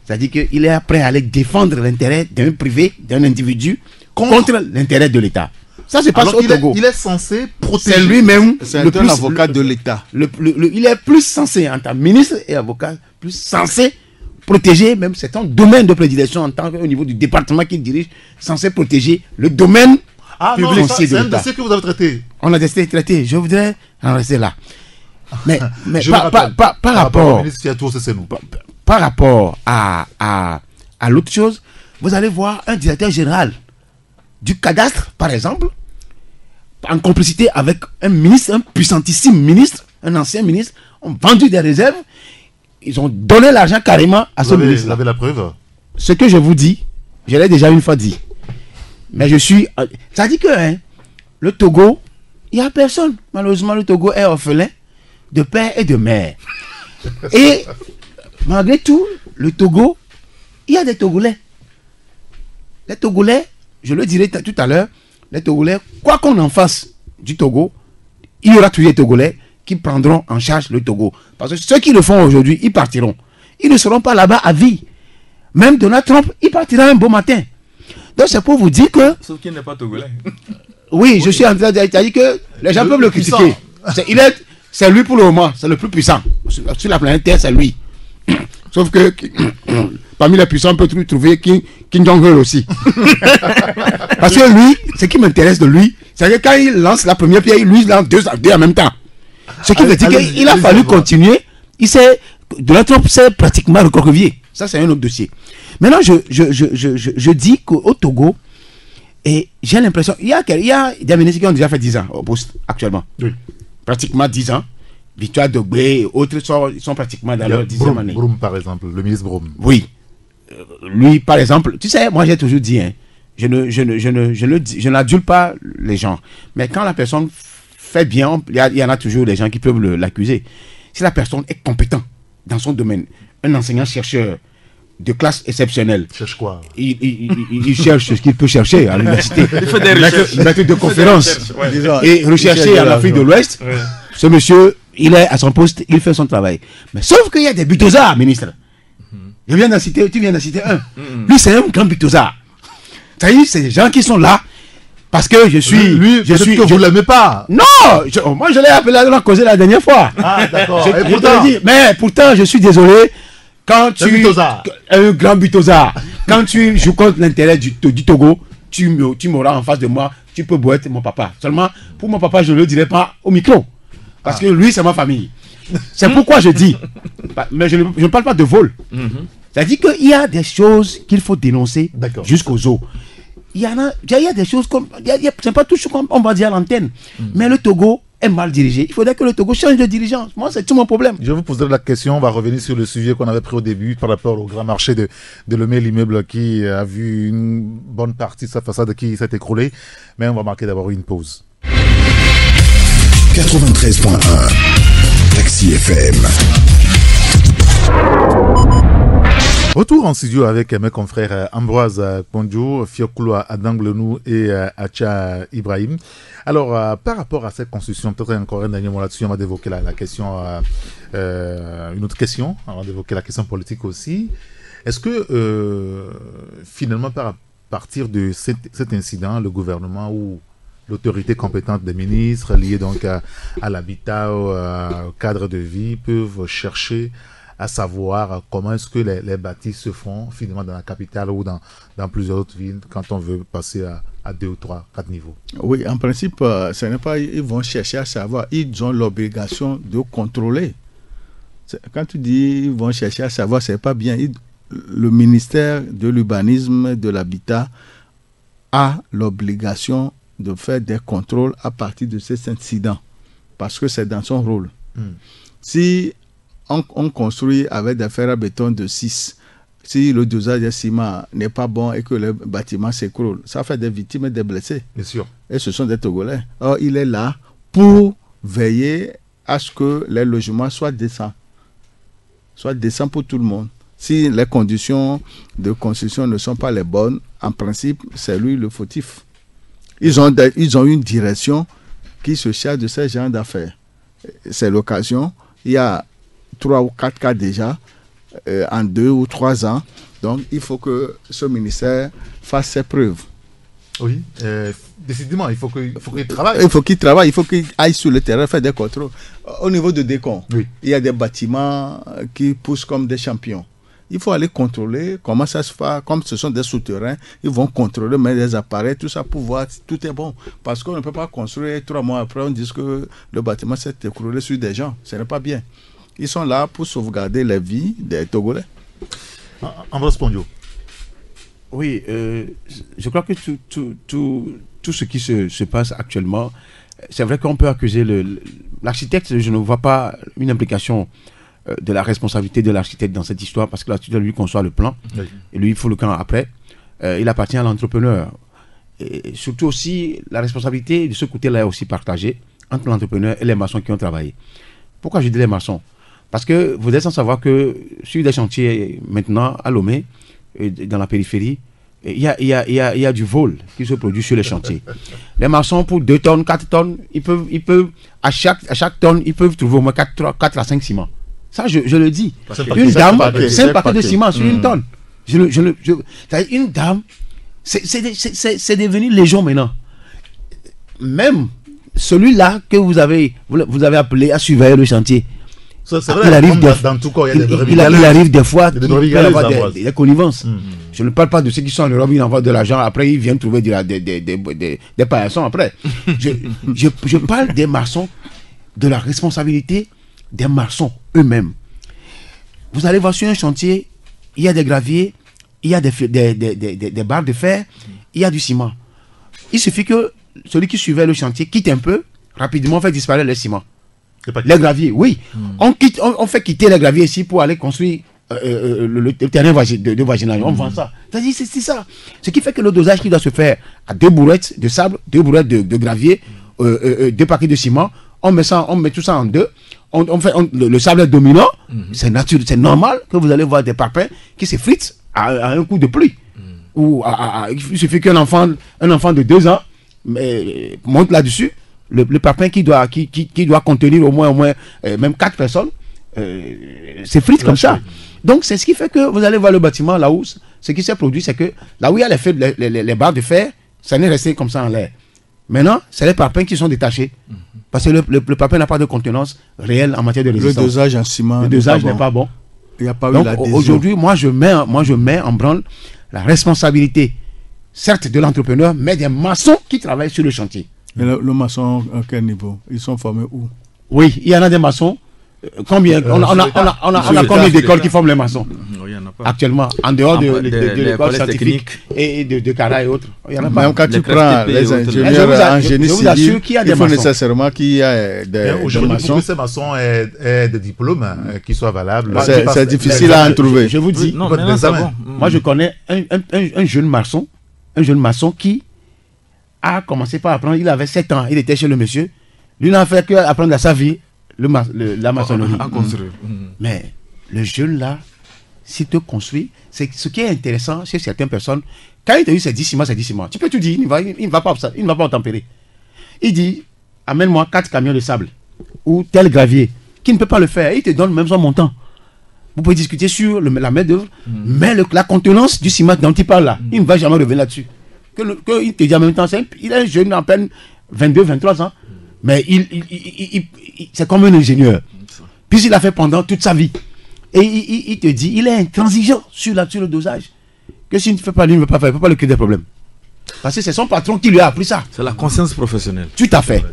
c'est-à-dire qu'il est prêt à aller défendre l'intérêt d'un privé, d'un individu contre l'intérêt de l'État. Ça se passe au Togo. Il est censé protéger. C'est lui-même un avocat de l'État. Il est plus censé, en tant que ministre et avocat, plus censé protéger même certains domaines de prédilection en tant qu'au niveau du département qu'il dirige, censé protéger le domaine public. C'est un dossier que vous avez traité. On a décidé de traiter. Je voudrais en rester là. Mais par rapport à l'autre chose, vous allez voir un directeur général du cadastre, par exemple, en complicité avec un ministre, un puissantissime ministre, un ancien ministre, ont vendu des réserves, ils ont donné l'argent carrément à ce ministre. Vous avez la preuve? Ce que je vous dis, je l'ai déjà une fois dit. Mais je suis... Ça dit que le Togo, il n'y a personne. Malheureusement, le Togo est orphelin de père et de mère. Et malgré tout, le Togo, il y a des Togolais. Les Togolais, je le dirai tout à l'heure, les Togolais, quoi qu'on en fasse du Togo, il y aura toujours des Togolais qui prendront en charge le Togo. Parce que ceux qui le font aujourd'hui, ils partiront. Ils ne seront pas là-bas à vie. Même Donald Trump, il partira un beau matin. Donc c'est pour vous dire que... Sauf qu'il n'est pas Togolais. Oui, je suis en train de dire que les gens peuvent le critiquer. C'est lui pour le moment, c'est le plus puissant. Sur la planète Terre, c'est lui. Sauf que parmi les puissants, on peut trouver Kim Jong-un aussi. Parce que lui, ce qui m'intéresse de lui, c'est que quand il lance la première pierre, lui, il lance deux en même temps. Ce qui veut dire qu'il a fallu continuer. Donald Trump s'est pratiquement recroquevillé. Ça, c'est un autre dossier. Maintenant, je dis qu'au Togo, et j'ai l'impression, il y a des ministres qui ont déjà fait 10 ans au poste actuellement. Oui. Pratiquement 10 ans. Victoire Dogbe et autres sont pratiquement dans leur 10e année. Broum, par exemple, le ministre Broum. Oui. Lui, par exemple, tu sais, moi j'ai toujours dit, je n'adule pas les gens. Mais quand la personne fait bien, il y en a toujours des gens qui peuvent l'accuser. Si la personne est compétente dans son domaine, un enseignant-chercheur de classe exceptionnelle. Il cherche quoi? Il cherche ce qu'il peut chercher à l'université. Il fait des recherches. Maître de conférence. Et rechercher en Afrique de l'Ouest. Ouais. Ce monsieur, il est à son poste, il fait son travail. Mais sauf qu'il y a des butosards, ministre. Tu viens d'en citer un. Lui, c'est un grand butosard. C'est-à-dire, c'est des gens qui sont là parce que je suis... Vous ne l'aimez pas. Non, moi je l'ai appelé à causer la dernière fois. Ah, d'accord. Mais pourtant, je suis désolé. Quand un grand butosard, quand tu joues contre l'intérêt du Togo, tu m'auras en face de moi, tu peux beau être mon papa. Seulement, pour mon papa, je ne le dirai pas au micro. Parce que lui, c'est ma famille. C'est pourquoi je dis. Mais je ne parle pas de vol. C'est-à-dire qu'il y a des choses qu'il faut dénoncer jusqu'aux os. Il y a des choses comme... C'est pas tout ce qu'on va dire à l'antenne. Mais le Togo est mal dirigé. Il faudrait que le Togo change de dirigeant. Moi, c'est tout mon problème. Je vous poserai la question. On va revenir sur le sujet qu'on avait pris au début par rapport au grand marché de Lomé, l'immeuble qui a vu une bonne partie de sa façade qui s'est écroulée. Mais on va marquer d'abord une pause. 93.1 Taxi FM. Retour en studio avec mes confrères Ambroise Kondjo, Fiokoulo Adanglenou et Acha Ibrahim. Alors, par rapport à cette construction, peut-être encore un dernier mot là-dessus, on va évoquer la question, une autre question, avant d'évoquer la question politique aussi. Est-ce que, finalement, à partir de cet incident, le gouvernement ou l'autorité compétente des ministres liés donc à l'habitat, au cadre de vie, peuvent chercher à savoir comment est-ce que les bâtis se font finalement dans la capitale ou dans plusieurs autres villes quand on veut passer à 2 ou 3, 4 niveaux? Oui, en principe, ce n'est pas ils vont chercher à savoir, ils ont l'obligation de contrôler. Quand tu dis ils vont chercher à savoir, c'est pas bien. Le ministère de l'urbanisme, de l'habitat a l'obligation de faire des contrôles à partir de ces incidents parce que c'est dans son rôle. Si on construit avec des fers à béton de 6, si le dosage de ciment n'est pas bon et que le bâtiment s'écroule, ça fait des victimes et des blessés. Bien sûr. Et ce sont des Togolais. Or, il est là pour veiller à ce que les logements soient décents. Soient décents pour tout le monde. Si les conditions de construction ne sont pas les bonnes, en principe, c'est lui le fautif. Ils ont une direction qui se charge de ces genres d'affaires. C'est l'occasion. Il y a 3 ou 4 cas déjà en 2 ou 3 ans. Donc, il faut que ce ministère fasse ses preuves. Oui, décidément, il faut qu'il travaille. Il faut qu'il travaille, il faut qu'il aille sur le terrain faire des contrôles. Au niveau de Décon, il y a des bâtiments qui poussent comme des champions. Il faut aller contrôler comment ça se fait. Comme ce sont des souterrains, ils vont contrôler, mettre des appareils, tout ça pour voir si tout est bon. Parce qu'on ne peut pas construire 3 mois après, on dit que le bâtiment s'est écroulé sur des gens. Ce n'est pas bien. Ils sont là pour sauvegarder la vie des Togolais. Ambroise Pondio. Oui, je crois que tout ce qui se passe actuellement, c'est vrai qu'on peut accuser l'architecte. Je ne vois pas une implication de la responsabilité de l'architecte dans cette histoire, parce que l'architecte lui conçoit le plan, oui. Et lui il faut le camp après. Il appartient à l'entrepreneur. Et surtout aussi, la responsabilité de ce côté-là est aussi partagée entre l'entrepreneur et les maçons qui ont travaillé. Pourquoi je dis les maçons? Parce que vous êtes sans savoir que sur des chantiers maintenant à Lomé, dans la périphérie, il y a du vol qui se produit sur les chantiers. Les maçons, pour 2 tonnes, 4 tonnes, ils peuvent à chaque tonne, ils peuvent trouver au moins 4 à 5 ciments. Ça, je le dis. Une dame, 5 paquets de ciment sur une tonne. Une dame, c'est devenu légion maintenant. Même celui-là que vous avez appelé à surveiller le chantier, il arrive des fois il avoir des connivences. Je ne parle pas de ceux qui sont en Europe, ils envoient de l'argent, après ils viennent trouver des paillassons après. Je parle des maçons, de la responsabilité des maçons eux-mêmes. Vous allez voir sur un chantier, il y a des graviers, il y a des barres de fer, il y a du ciment. Il suffit que celui qui surveille le chantier quitte un peu, rapidement fait disparaître les ciments. Les graviers, oui. On fait quitter les graviers ici pour aller construire le terrain de vaginage. On vend ça. C'est ça. Ce qui fait que le dosage qui doit se faire à 2 bourrettes de sable, 2 bourrettes de gravier, 2 paquets de ciment, on met tout ça en 2. Le sable est dominant. C'est naturel, c'est normal que vous allez voir des parpaings qui s'effritent à un coup de pluie. Ou il suffit qu'un enfant de 2 ans monte là-dessus. Le parpaing qui doit contenir au moins même 4 personnes s'effrite comme ça. Donc c'est ce qui fait que vous allez voir le bâtiment là où ce qui s'est produit, c'est que là où il y a les barres de fer, ça n'est resté comme ça en l'air. Maintenant, c'est les parpaings qui sont détachés. Parce que le parpaing n'a pas de contenance réelle en matière de résistance. Le dosage en ciment. Le dosage n'est pas bon. Il n'y a pas eu donc l'adhésion. Aujourd'hui, moi je mets en branle la responsabilité, certes de l'entrepreneur, mais des maçons qui travaillent sur le chantier. Et le maçon, à quel niveau? Ils sont formés où? Oui, il y en a des maçons. Combien on a combien d'écoles qui forment les maçons actuellement, en dehors de l'école scientifique et de Cara et autres? Il y en a pas. Même quand tu prends les ingénieurs en génie civil, il faut nécessairement qu'il y ait des maçons. Ces maçons aient des diplômes qui soient valables. C'est difficile à en trouver. Je vous dis, moi je connais un jeune maçon qui a commencé par apprendre. Il avait 7 ans, il était chez le monsieur. Lui n'a fait qu'apprendre à sa vie la maçonnerie. Mais le jeune là, s'il te construit, c'est ce qui est intéressant chez certaines personnes. Quand il te dit c'est 10 ciments, c'est 10 ciments. Tu peux tout dire, il ne va pas tempérer. Il dit, amène-moi 4 camions de sable ou tel gravier, qui ne peut pas le faire. Il te donne même son montant. Vous pouvez discuter sur la main d'œuvre, mais la contenance du ciment dont il parle là, il ne va jamais revenir là-dessus. Il te dit en même temps, il est un jeune à peine 22, 23 ans, mais c'est comme un ingénieur. Puisqu'il a fait pendant toute sa vie. Et il te dit, il est intransigeant sur le dosage. Que s'il ne fait pas, lui ne veut pas faire, il ne peut pas lui créer des problèmes. Parce que c'est son patron qui lui a appris ça. C'est la conscience professionnelle. Tout à fait.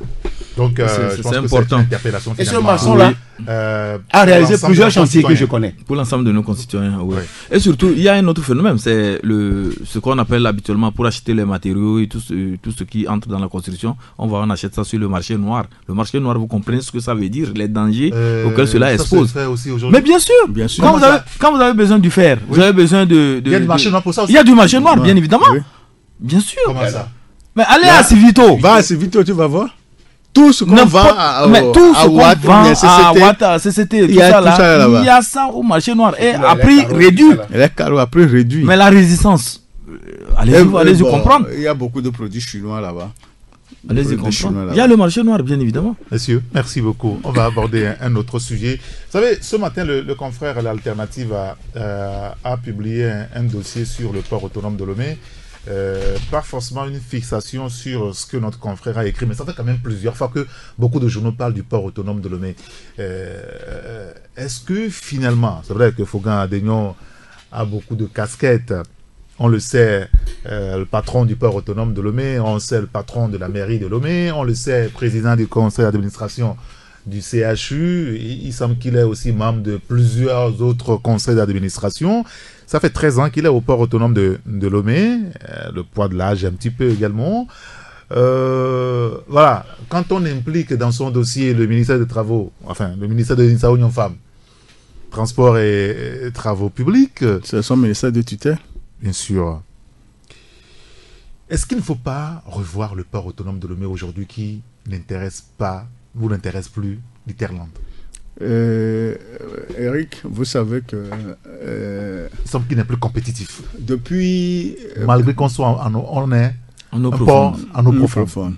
Donc, c'est important. Et ce maçon-là a réalisé plusieurs chantiers que je connais. Pour l'ensemble de nos concitoyens, oui. Et surtout, il y a un autre phénomène, c'est ce qu'on appelle habituellement pour acheter les matériaux et tout ce qui entre dans la construction, on achète ça sur le marché noir. Le marché noir, vous comprenez ce que ça veut dire, les dangers auxquels cela expose. Mais bien sûr. Quand vous avez besoin du fer, vous avez besoin de... Il y a du marché noir pour ça aussi. Il y a du marché noir, bien évidemment. Bien sûr. Comment ça? Mais allez à Civito. Va à Civito, tu vas voir. Tout ce qu'on vend à Watt, à CCT, tout ça là, il y a ça au marché noir. Et à prix réduit. Mais la résistance, allez-y comprendre. Il y a beaucoup de produits chinois là-bas. Allez-y comprendre. Il y a le marché noir, bien évidemment. Messieurs, merci beaucoup. On va aborder un autre sujet. Vous savez, ce matin, le confrère L'Alternative a publié un dossier sur le port autonome de Lomé. Pas forcément une fixation sur ce que notre confrère a écrit, mais ça fait quand même plusieurs fois que beaucoup de journaux parlent du port autonome de Lomé. Est-ce que finalement, c'est vrai que Fogan Adegnon a beaucoup de casquettes. On le sait, le patron du port autonome de Lomé, on le sait, le patron de la mairie de Lomé, on le sait, président du conseil d'administration du CHU. Il semble qu'il est aussi membre de plusieurs autres conseils d'administration. Ça fait 13 ans qu'il est au port autonome de Lomé. Le poids de l'âge un petit peu également. Voilà, quand on implique dans son dossier le ministère des Travaux, enfin le ministère de l'Insa Union Femmes, Transport et Travaux Publics. C'est son ministère de tutelle. Bien sûr. Est-ce qu'il ne faut pas revoir le port autonome de Lomé aujourd'hui qui n'intéresse pas, vous n'intéresse plus l'Iterland? Eric, vous savez que... il semble qu'il n'est plus compétitif. Depuis... Malgré qu'on soit on est en eau profonde.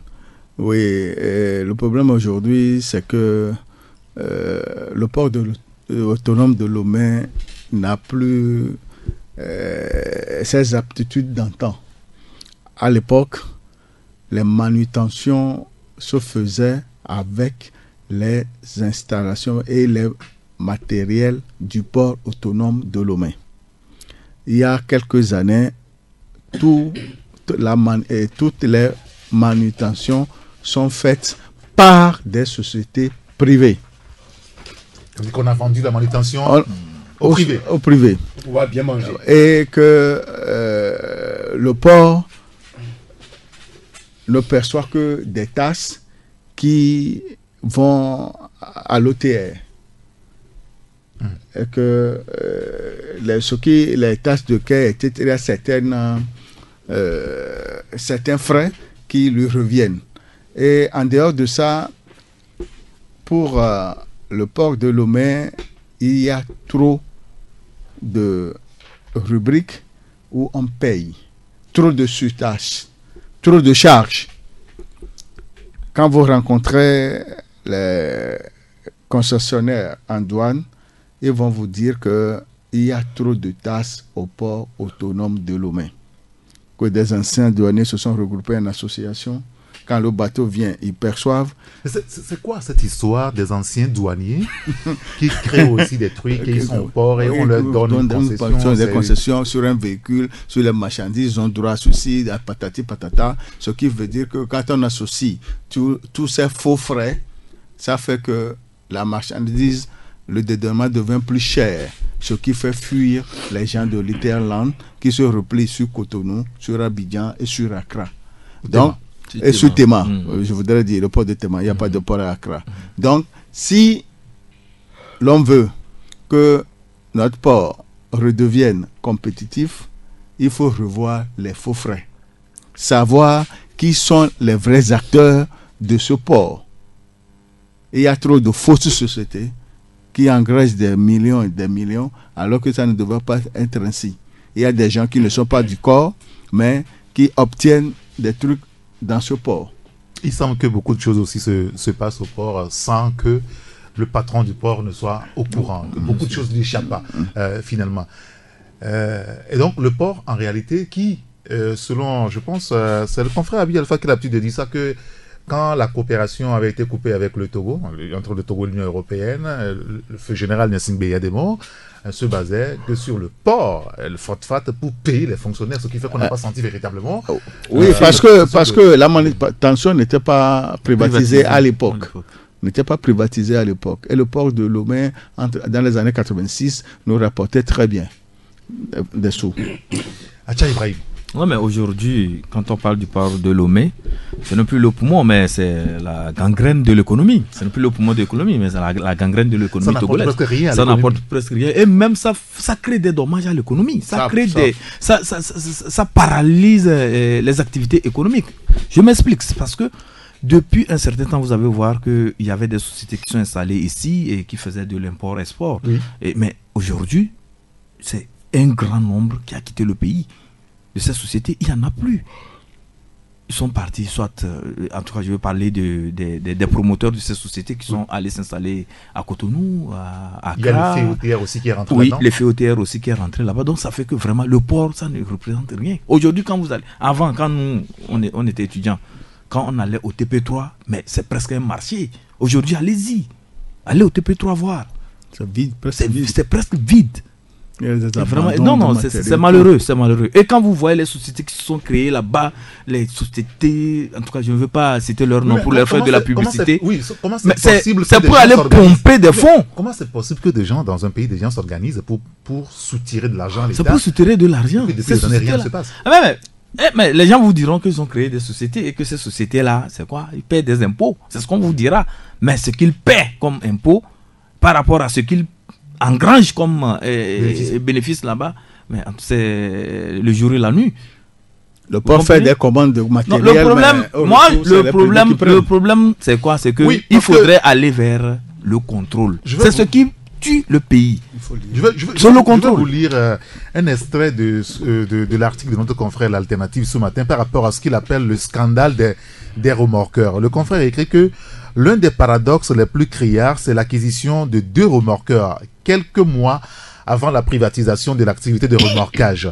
Oui, le problème aujourd'hui, c'est que le port autonome de Lomé n'a plus ses aptitudes d'antan. À l'époque, les manutentions se faisaient avec les installations et les matériels du port autonome de Lomé. Il y a quelques années, toutes les manutentions sont faites par des sociétés privées. Ça veut dire qu'on a vendu la manutention au privé. Au privé. Pour pouvoir bien manger. Et que le port ne perçoit que des tasses qui vont à l'OTR. Et que les tasses de quai, etc., il y a certains frais qui lui reviennent. Et en dehors de ça, pour le port de Lomé, il y a trop de rubriques où on paye, trop de surtâches, trop de charges. Quand vous rencontrez les concessionnaires en douane, ils vont vous dire qu'il y a trop de tasses au port autonome de Lomé. Que des anciens douaniers se sont regroupés en association. Quand le bateau vient, ils perçoivent. C'est quoi cette histoire des anciens douaniers qui créent aussi des trucs et ils sont au port et on leur donne des concessions sur un véhicule, sur les marchandises, ils ont droit à ceci, à patati patata. Ce qui veut dire que quand on associe tous ces faux frais, ça fait que la marchandise, le dédouanement devient plus cher, ce qui fait fuir les gens de l'Iterland qui se replient sur Cotonou, sur Abidjan et sur Accra. Donc, et sur Tema, je voudrais dire le port de Tema, il n'y a pas de port à Accra. Donc, si l'on veut que notre port redevienne compétitif, il faut revoir les faux frais. Savoir qui sont les vrais acteurs de ce port. Il y a trop de fausses sociétés qui engraissent des millions et des millions, alors que ça ne devrait pas être ainsi. Il y a des gens qui ne sont pas du corps, mais qui obtiennent des trucs dans ce port. Il semble que beaucoup de choses aussi se passent au port sans que le patron du port ne soit au courant. Beaucoup de choses lui échappent finalement. Et donc le port, en réalité, qui, selon, je pense, c'est le confrère Abi Alpha qui a l'habitude de dire ça, que quand la coopération avait été coupée avec le Togo, entre le Togo et l'Union européenne, le feu général Gnassingbé Béyadémo se basait que sur le port, le FOTFAT, pour payer les fonctionnaires, ce qui fait qu'on n'a pas senti véritablement. Oui, parce que la manutention n'était pas privatisée à l'époque. N'était pas privatisée à l'époque. Et le port de Lomé, dans les années 86, nous rapportait très bien des sous. Acha Ibrahim. Oui, mais aujourd'hui, quand on parle du port de Lomé, ce n'est plus le poumon, mais c'est la gangrène de l'économie. Ce n'est plus le poumon de l'économie, mais c'est la gangrène de l'économie togolaise. Ça n'apporte presque rien. Et même ça crée des dommages à l'économie. Ça paralyse les activités économiques. Je m'explique. C'est parce que depuis un certain temps, vous allez voir qu'il y avait des sociétés qui sont installées ici et qui faisaient de l'import-export. Oui. Mais aujourd'hui, c'est un grand nombre qui a quitté le pays. De ces sociétés, il n'y en a plus. Ils sont partis, soit, en tout cas, je veux parler des promoteurs de ces sociétés qui sont allés s'installer à Cotonou, à Accra. Il y a le FEOTR aussi qui est rentré là-dedans. Oui, le FEOTR aussi qui est rentré là-bas. Donc, ça fait que vraiment, le port, ça ne représente rien. Aujourd'hui, quand vous allez... Avant, quand nous, on était étudiants, quand on allait au TP3, mais c'est presque un marché. Aujourd'hui, allez-y. Allez au TP3 voir. C'est vide, c'est presque vide. Vraiment, non, c'est malheureux, c'est malheureux. Et quand vous voyez les sociétés qui se sont créées là-bas, les sociétés, en tout cas, je ne veux pas citer leur nom pour leur faire de la publicité. Comment c'est possible? C'est pour aller pomper des fonds. Comment c'est possible que des gens dans un pays, des gens s'organisent pour soutirer de l'argent à l'État? C'est pour soutirer de l'argent. Depuis des années, rien ne se passe. Mais les gens vous diront qu'ils ont créé des sociétés et que ces sociétés-là, c'est quoi? Ils paient des impôts. C'est ce qu'on vous dira. Mais ce qu'ils paient comme impôts par rapport à ce qu'ils engrange comme bénéfice là-bas, mais c'est le jour et la nuit. Le port fait des commandes de matériel. Non, le problème, c'est quoi? C'est que il faudrait aller vers le contrôle. C'est ce qui tue le pays. Je vais vous lire un extrait de l'article de notre confrère L'Alternative ce matin par rapport à ce qu'il appelle le scandale des remorqueurs. Le confrère a écrit que l'un des paradoxes les plus criards, c'est l'acquisition de 2 remorqueurs quelques mois avant la privatisation de l'activité de remorquage.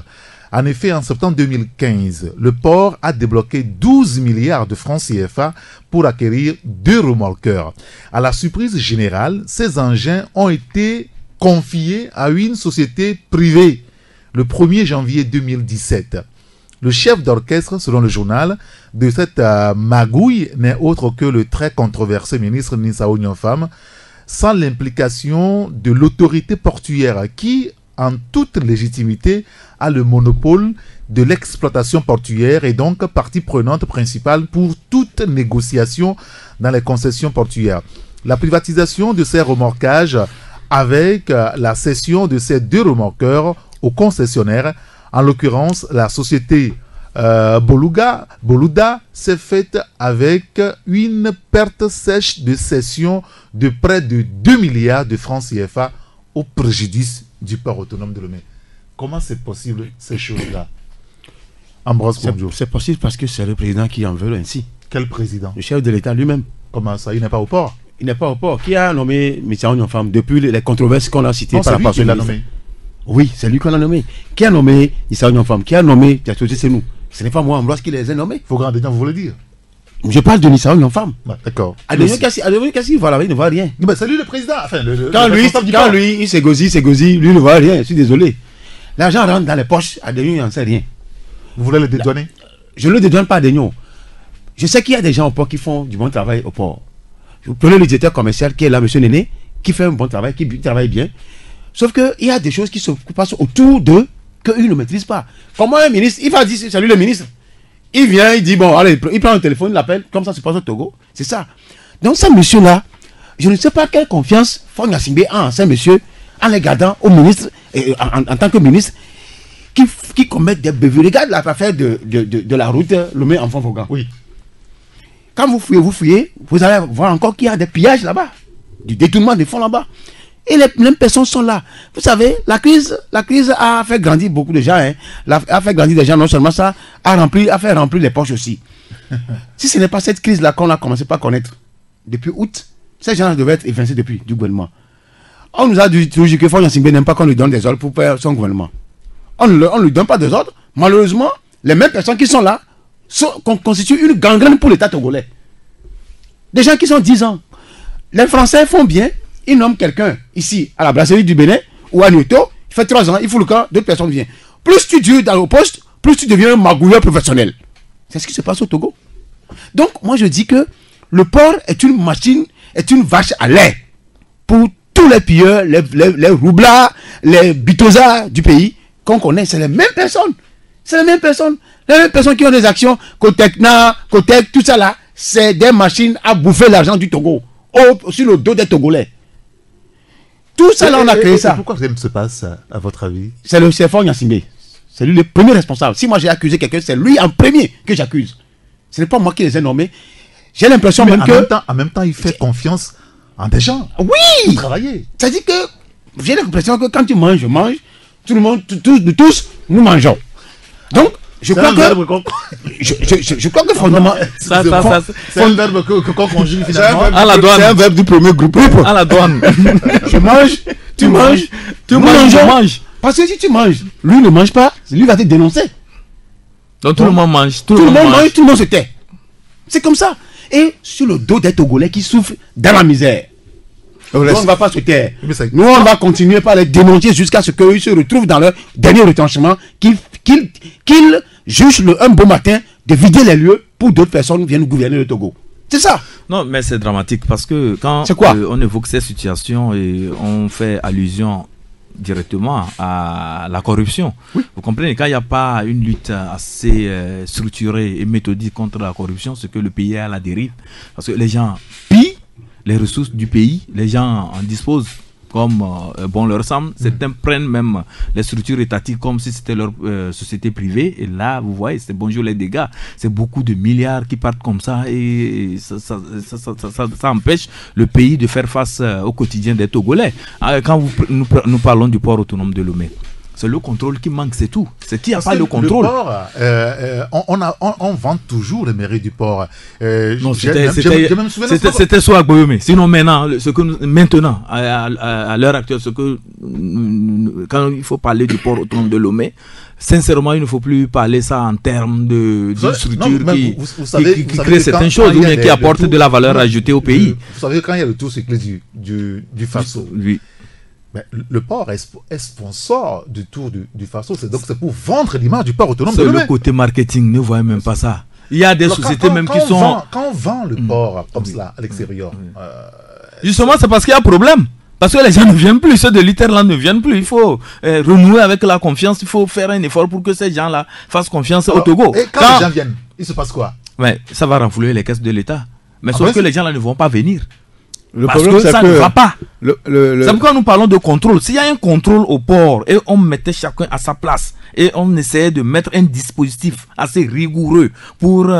En effet, en septembre 2015, le port a débloqué 12 milliards de francs CFA pour acquérir 2 remorqueurs. À la surprise générale, ces engins ont été confiés à une société privée le 1er janvier 2017. Le chef d'orchestre, selon le journal, de cette magouille n'est autre que le très controversé ministre Nissao Nyonfam, sans l'implication de l'autorité portuaire qui, en toute légitimité, a le monopole de l'exploitation portuaire et donc partie prenante principale pour toute négociation dans les concessions portuaires. La privatisation de ces remorquages avec la cession de ces 2 remorqueurs aux concessionnaires, en l'occurrence la société Boluda, s'est faite avec une perte sèche de cession de près de 2 milliards de francs CFA au préjudice du port autonome de Lomé. Comment c'est possible ces choses-là? Ambroise Kondjo. C'est possible parce que c'est le président qui en veut ainsi. Quel président? Le chef de l'État lui-même. Comment ça? Il n'est pas au port? Il n'est pas au port. Qui a nommé Nissao Nyonfam depuis les controverses qu'on a citées par rapport à l'a nommé. Oui, c'est lui qu'on a nommé. Qui a nommé Nissao Nyonfam? Qui a nommé Tiatoté Senou? Ce n'est pas moi, Ambroise, qui les a nommés. Faut grand vous voulez dire? Je parle de Nissao Nyonfam. D'accord. Adénion Kassi, voilà, il ne voit rien. Mais c'est lui le président. Enfin, quand lui, il s'est gosé, lui ne voit rien. Je suis désolé. L'argent rentre dans les poches. Adénion, il n'en sait rien. Vous voulez le dédouaner? Je ne le dédouane pas, Adénion. Je sais qu'il y a des gens au port qui font du bon travail au port. Vous prenez le directeur commercial qui est là, M. Néné, qui fait un bon travail, qui travaille bien. Sauf qu'il y a des choses qui se passent autour d'eux qu'ils ne maîtrisent pas. Comment un ministre, il va dire salut le ministre. Il vient, il dit bon, allez, il prend le téléphone, il l'appelle, comme ça se passe au Togo. C'est ça. Donc, ce monsieur-là, je ne sais pas quelle confiance Faure Gnassingbé a en ce monsieur, en les gardant au ministre, en tant que ministre, qui commettent des bévues. Regarde l'affaire de la route Lomé Enfant Fogan. Oui. Quand vous fouillez, vous allez voir encore qu'il y a des pillages là-bas, du détournement des fonds là-bas. Et les mêmes personnes sont là. Vous savez, la crise a fait grandir beaucoup de gens. A fait grandir des gens, non seulement ça, a fait remplir les poches aussi. Si ce n'est pas cette crise-là qu'on a commencé par connaître depuis août, ces gens devaient être évincés depuis du gouvernement. On nous a dit toujours que Faure Gnassingbé n'aime pas qu'on lui donne des ordres pour faire son gouvernement. On ne lui donne pas des ordres. Malheureusement, les mêmes personnes qui sont là constituent une gangrène pour l'État togolais. Des gens qui sont 10 ans. Les Français font bien. Ils nomment quelqu'un ici à la brasserie du Bénin ou à Nyoto, il fait 3 ans, il fout le camp, d'autres personnes viennent. Plus tu dures dans le poste, plus tu deviens un magouilleur professionnel. C'est ce qui se passe au Togo. Donc, moi je dis que le port est une machine, est une vache à lait pour tous les pilleurs, les roublards, les bitosards du pays qu'on connaît. C'est les mêmes personnes. C'est les mêmes personnes. Les mêmes personnes qui ont des actions, Cotecna, Cotec, tout ça là, c'est des machines à bouffer l'argent du Togo, sur le dos des Togolais. Tout ça, là, on a créé ça. Pourquoi ça se passe, à votre avis? C'est Faure Gnassingbé. C'est lui le premier responsable. Si moi j'ai accusé quelqu'un, c'est lui en premier que j'accuse. Ce n'est pas moi qui les ai nommés. J'ai l'impression même que... En même temps, il fait confiance en des gens. Oui! Pour travailler. C'est-à-dire que j'ai l'impression que quand tu manges, je mange. Tout le monde, tous, nous mangeons. Donc, je crois que fondamentalement... C'est un verbe qu'on conjugue finalement. À la douane. C'est un verbe du premier groupe. À la douane. Je mange, tu manges, tu manges. Parce que si tu manges, lui ne mange pas, lui va te dénoncer. Donc tout le monde mange. Tout le monde mange, tout le monde se tait. C'est comme ça. Et sur le dos des Togolais qui souffrent dans la misère. Nous, on ne va pas se taire. Mais ça- Nous, on va continuer par les dénoncer jusqu'à ce qu'ils se retrouvent dans leur dernier retranchement, qu'ils jugent un beau matin de vider les lieux pour d'autres personnes viennent gouverner le Togo. C'est ça. Non, mais c'est dramatique parce que quand C'est quoi on évoque ces situations et on fait allusion directement à la corruption. Vous comprenez, quand il n'y a pas une lutte assez structurée et méthodique contre la corruption, c'est que le pays est à la dérive. Parce que les gens pillent les ressources du pays, les gens en disposent comme bon leur semble. Certains prennent même les structures étatiques comme si c'était leur société privée. Et là, vous voyez, c'est bonjour les dégâts. C'est beaucoup de milliards qui partent comme ça et ça empêche le pays de faire face au quotidien des Togolais. Quand nous parlons du port autonome de Lomé, c'est le contrôle qui manque, c'est tout. C'est qu'il n'y a pas de contrôle. Le port, on vante toujours les mairies du port. Non, c'était soit à Boyomé. Sinon, maintenant, à l'heure actuelle, quand il faut parler du port autonome de Lomé, sincèrement, il ne faut plus parler ça en termes d'une structure qui crée certaines choses ou bien qui apporte de la valeur ajoutée au pays. Vous savez, quand il y a le tour cycliste du Faso, oui. Mais le port est sponsor du Tour du Faso, donc c'est pour vendre l'image du port autonome de Lomé. C'est le côté marketing, ne voyez même pas ça. Il y a des sociétés qui sont... Quand on vend le port comme cela à l'extérieur... Justement, c'est parce qu'il y a un problème. Parce que les gens ne viennent plus, ceux de l'Iterland ne viennent plus. Il faut renouer avec la confiance, il faut faire un effort pour que ces gens-là fassent confiance au Togo. Et quand les gens viennent, il se passe quoi? Ouais, ça va renflouer les caisses de l'État. Mais sauf que les gens là ne vont pas venir. Le parce problème, que ça ne va pas. C'est pourquoi nous parlons de contrôle. S'il y a un contrôle au port et on mettait chacun à sa place et on essayait de mettre un dispositif assez rigoureux pour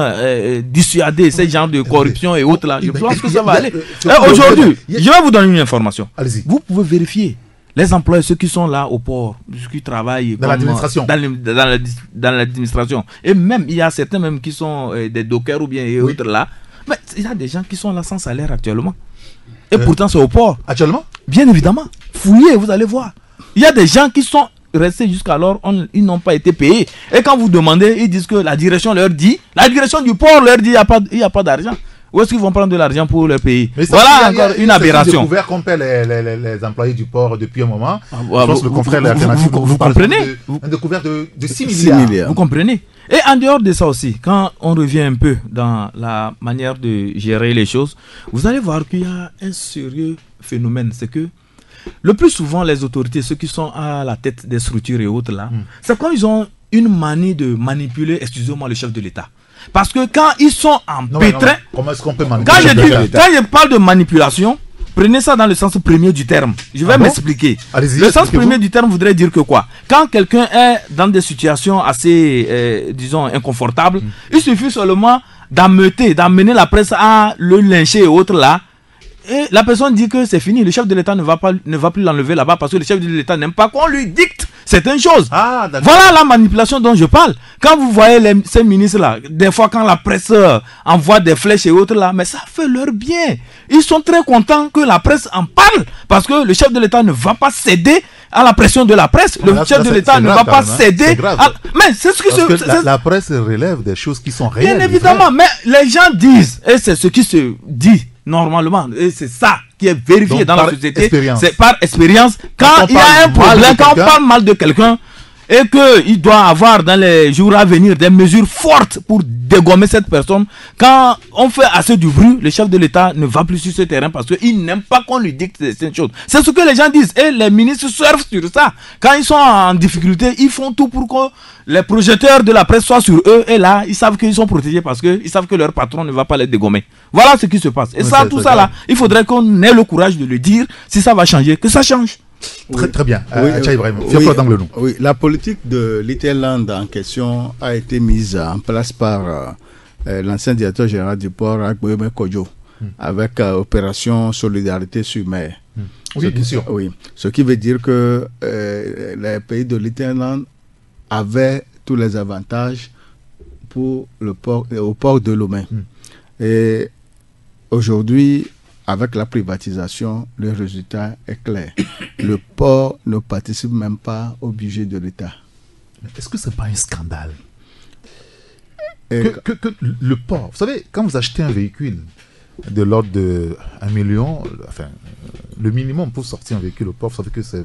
dissuader ces genres de corruption et autres là, je pense que ça va aller. Aujourd'hui, je vais vous donner une information. Allez-y. Vous pouvez vérifier les employés, ceux qui sont là au port, ceux qui travaillent dans l'administration. Dans l'administration. Et même, il y a certains même qui sont des dockers ou bien autres là. Mais il y a des gens qui sont là sans salaire actuellement. Et pourtant, c'est au port. Actuellement? Bien évidemment. Fouillez, vous allez voir. Il y a des gens qui sont restés jusqu'alors, ils n'ont pas été payés. Et quand vous demandez, ils disent que la direction leur dit, la direction du port leur dit il n'y a pas d'argent. Où est-ce qu'ils vont prendre de l'argent pour le payer? Voilà encore une aberration. J'ai découvert qu'on paie les employés du port depuis un moment. Je pense que le confrère l'alternative. Vous comprenez? Une découverte de 6 milliards. Vous comprenez? Et en dehors de ça aussi, quand on revient un peu dans la manière de gérer les choses, vous allez voir qu'il y a un sérieux phénomène. C'est que le plus souvent, les autorités, ceux qui sont à la tête des structures et autres là, c'est quand ils ont une manie de manipuler, excusez-moi, le chef de l'État. Parce que quand ils sont en pétrin, comment est-ce qu'on peut manipuler quand je parle de manipulation, prenez ça dans le sens premier du terme. Je vais m'expliquer. Le sens premier du terme voudrait dire que quoi? Quand quelqu'un est dans des situations assez, disons, inconfortables, il suffit seulement d'amener la presse à le lyncher et autres là. Et la personne dit que c'est fini. Le chef de l'État ne va plus l'enlever là-bas parce que le chef de l'État n'aime pas qu'on lui dicte certaines choses. Voilà la manipulation dont je parle. Quand vous voyez ces ministres-là, des fois quand la presse envoie des flèches et autres là, mais ça fait leur bien. Ils sont très contents que la presse en parle parce que le chef de l'État ne va pas céder à la pression de la presse. Le chef de l'État ne va pas céder. Mais c'est ce que la presse relève des choses qui sont réelles. Bien évidemment, mais les gens disent, et c'est ce qui se dit normalement, et c'est ça qui est vérifié dans la société, c'est par expérience. Quand il y a un problème, quand on parle mal de quelqu'un et qu'il doit avoir dans les jours à venir des mesures fortes pour dégommer cette personne, quand on fait assez du bruit, le chef de l'État ne va plus sur ce terrain parce qu'il n'aime pas qu'on lui dicte ces choses. C'est ce que les gens disent et les ministres surfent sur ça. Quand ils sont en difficulté, ils font tout pour que les projecteurs de la presse soient sur eux et là, ils savent qu'ils sont protégés parce qu'ils savent que leur patron ne va pas les dégommer. Voilà ce qui se passe. Et ça, tout ça là, il faudrait qu'on ait le courage de le dire. Si ça va changer, que ça change. Très bien. Oui, la politique de l'Iterland en question a été mise en place par l'ancien directeur général du port, Agboyome Kodjo, avec Opération Solidarité sur mer. Oui, bien sûr. Oui. Ce qui veut dire que les pays de l'Iterland avaient tous les avantages pour au port de Lomé. Et aujourd'hui, avec la privatisation, le résultat est clair. Le port ne participe même pas au budget de l'État. Est-ce que ce n'est pas un scandale que le port, vous savez, quand vous achetez un véhicule, de l'ordre de 1 million, enfin, le minimum pour sortir un véhicule au port, ça fait que c'est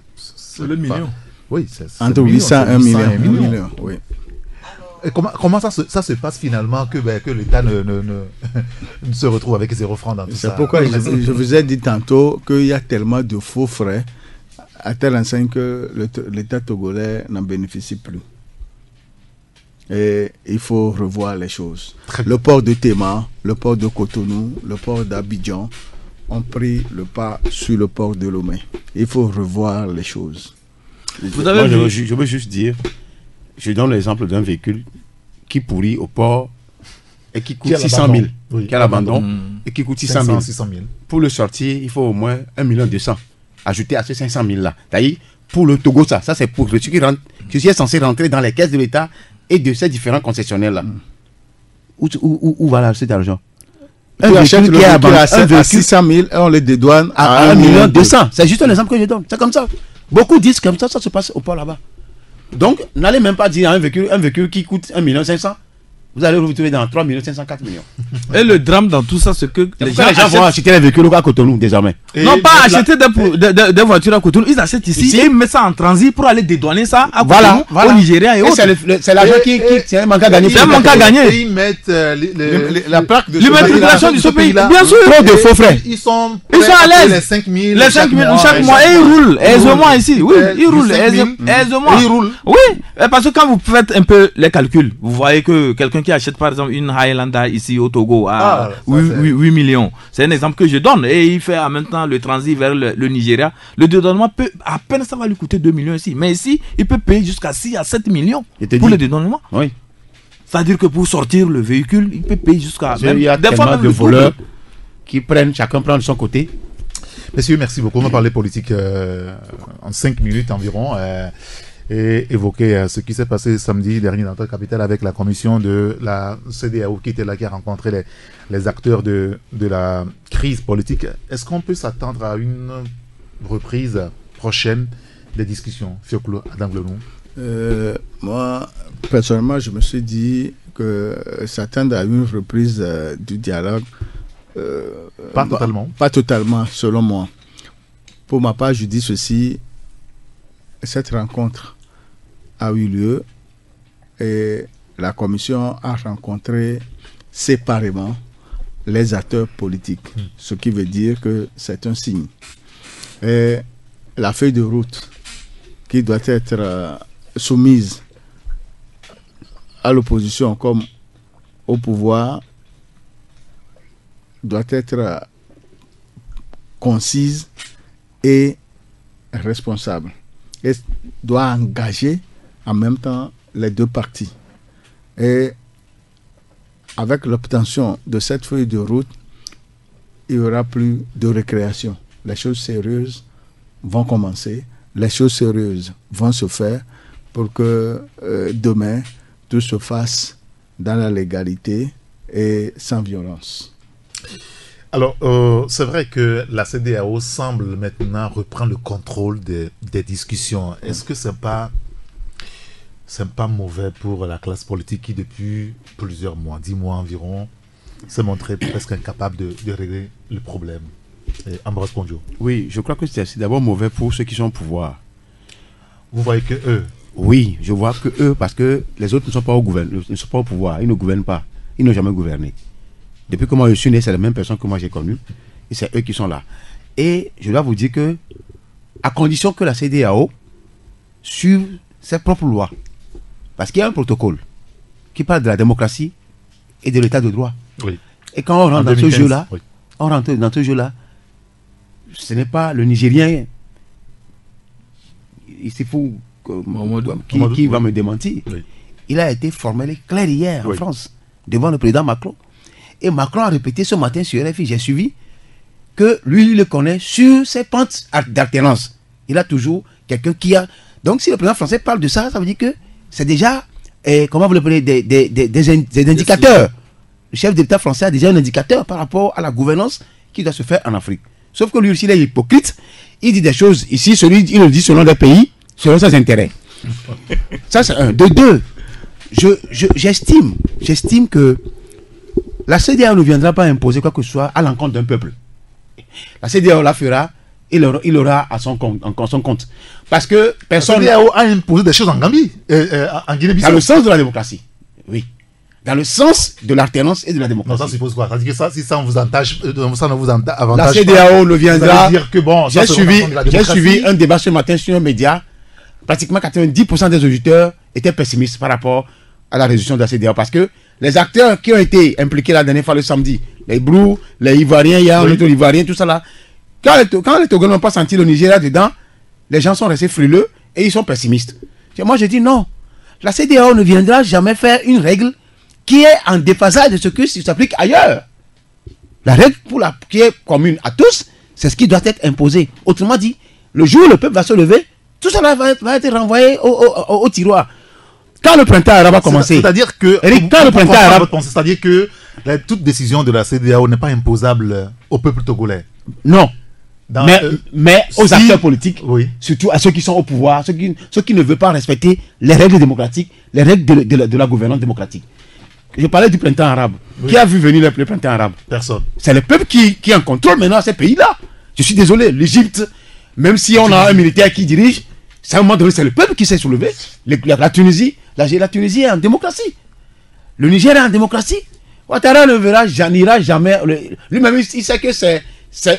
le million. Oui, c'est entre 800 et 1 million. Oui. Et comment ça se passe finalement que l'État ne se retrouve avec 0 francs dans tout ça? C'est pourquoi je vous ai dit tantôt qu'il y a tellement de faux frais à telle enseigne que l'État togolais n'en bénéficie plus. Et il faut revoir les choses. Le port de Tema, le port de Cotonou, le port d'Abidjan ont pris le pas sur le port de Lomé. Il faut revoir les choses. Moi, je veux juste dire, je donne l'exemple d'un véhicule qui pourrit au port et qui coûte 600 000, qui a l'abandon et qui coûte 600 000. Pour le sortir, il faut au moins 1,2 million ajouté à ces 500 000 là. C'est-à-dire, pour le Togo, ça c'est pour ce qui est censé rentrer dans les caisses de l'État et de ces différents concessionnaires là. Où va là cet argent? Un véhicule qui est à 600 000 et on les dédouane à 1,2 million. C'est juste un exemple que je donne. C'est comme ça. Beaucoup disent comme ça se passe au port là-bas. Donc, n'allez même pas dire à un véhicule qui coûte 1,5 million, vous allez vous retrouver dans 3 500 000, 4 millions. Et le drame dans tout ça, c'est que les gens vont acheter les véhicules à Cotonou désormais. Non, pas acheter des voitures à Cotonou, ils achètent ici et ils mettent ça en transit pour aller dédouaner ça à Cotonou, au Nigeria et autres. C'est l'argent c'est un manque à gagner. C'est un manque à gagner. Et ils mettent la plaque de l'immatriculation de ce pays. Bien sûr. Trop de faux frais. Ils sont à l'aise. Les 5 000 chaque mois. Et ils roulent aisément ici. Oui, ils roulent aisément. Ils roulent. Oui, parce que quand vous faites un peu les calculs, vous voyez que quelqu'un qui achète par exemple une Highlander ici au Togo à 8 millions, c'est un exemple que je donne, et il fait en même temps le transit vers le Nigeria. Le dédouanement peut, à peine ça va lui coûter 2 millions ici, mais ici il peut payer jusqu'à 6 à 7 millions pour le dédouanement. Oui. C'est-à-dire que pour sortir le véhicule, il peut payer jusqu'à il y a des fois même de voleurs qui prennent, chacun prend de son côté. Messieurs, merci beaucoup. On va parler politique en 5 minutes environ. Et évoquer ce qui s'est passé samedi dernier dans notre capitale avec la commission de la CEDEAO qui était là, qui a rencontré les acteurs de la crise politique. Est-ce qu'on peut s'attendre à une reprise prochaine des discussions, Fioclo Adanglenou? Moi, personnellement, je me suis dit que s'attendre à une reprise du dialogue... pas totalement. Pas totalement, selon moi. Pour ma part, je dis ceci, cette rencontre a eu lieu et la commission a rencontré séparément les acteurs politiques, ce qui veut dire que c'est un signe. Et la feuille de route qui doit être soumise à l'opposition comme au pouvoir doit être concise et responsable. Et doit engager en même temps les deux parties. Et avec l'obtention de cette feuille de route, il n'y aura plus de récréation. Les choses sérieuses vont commencer, les choses sérieuses vont se faire pour que demain, tout se fasse dans la légalité et sans violence. Alors, c'est vrai que la CEDEAO semble maintenant reprendre le contrôle des discussions. Est-ce que c'est pas mauvais pour la classe politique qui, depuis plusieurs mois, 10 mois environ, s'est montrée presque incapable de régler le problème? Ambroise Pondio. Oui, je crois que c'est d'abord mauvais pour ceux qui sont au pouvoir. Vous voyez que eux? Oui, je vois que eux, parce que les autres ne sont pas au pouvoir, ils ne gouvernent pas, ils n'ont jamais gouverné. Depuis que moi je suis né, c'est la même personne que moi j'ai connue. Et c'est eux qui sont là. Et je dois vous dire que, à condition que la CEDEAO suive ses propres lois. Parce qu'il y a un protocole qui parle de la démocratie et de l'état de droit. Oui. Et quand on rentre dans ce jeu-là, on rentre dans ce jeu-là, ce n'est pas le Nigérien, il faut qui va me démentir. Oui. Il a été formé clair hier en France, devant le président Macron. Et Macron a répété ce matin sur RFI, j'ai suivi, que lui, il le connaît sur ses pentes d'alternance. Il a toujours quelqu'un qui a... Donc, si le président français parle de ça, ça veut dire que c'est déjà, comment vous l'appelez, des indicateurs. Le chef d'État français a déjà un indicateur par rapport à la gouvernance qui doit se faire en Afrique. Sauf que lui aussi, il est hypocrite. Il dit des choses ici, il le dit selon des pays, selon ses intérêts. Ça, c'est un. De deux, j'estime que la CEDEAO ne viendra pas imposer quoi que ce soit à l'encontre d'un peuple. La CEDEAO la fera, il aura à son compte. Parce que personne... La CEDEAO a imposé des choses en Gambie, en Guinée-Bissau. Dans le sens de la démocratie, oui. Dans le sens de l'alternance et de la démocratie. Non, ça suppose quoi? Ça dit que ça, si ça ne vous avantage la CEDEAO ne viendra... dire que bon, j'ai suivi un débat ce matin sur un média. Pratiquement 90% des auditeurs étaient pessimistes par rapport à la résolution de la CEDEAO. Parce que les acteurs qui ont été impliqués la dernière fois le samedi, les Brous, les Ivoiriens, il y a un autre Ivoirien, tout ça là. Quand les Togolais n'ont pas senti le Nigeria dedans, les gens sont restés frileux et ils sont pessimistes. Moi, je dis non. La CEDEAO ne viendra jamais faire une règle qui est en déphasage de ce qui s'applique ailleurs. La règle qui est commune à tous, c'est ce qui doit être imposé. Autrement dit, le jour où le peuple va se lever, tout cela va être renvoyé au tiroir. Quand le printemps arabe a commencé... C'est-à-dire que... Eric, quand le printemps arabe... C'est-à-dire que toute décision de la CEDEAO n'est pas imposable au peuple togolais. Non. Mais aux acteurs politiques, oui. Surtout à ceux qui sont au pouvoir, ceux qui ne veulent pas respecter les règles démocratiques, les règles de la gouvernance démocratique. Je parlais du printemps arabe. Oui. Qui a vu venir le printemps arabe? Personne. C'est le peuple qui en contrôle maintenant ces pays-là. Je suis désolé, l'Égypte, même si on a un militaire qui dirige, à un moment donné, c'est le peuple qui s'est soulevé. La Tunisie est en démocratie. Le Niger est en démocratie. Ouattara n'ira jamais. Lui-même, il sait que c'est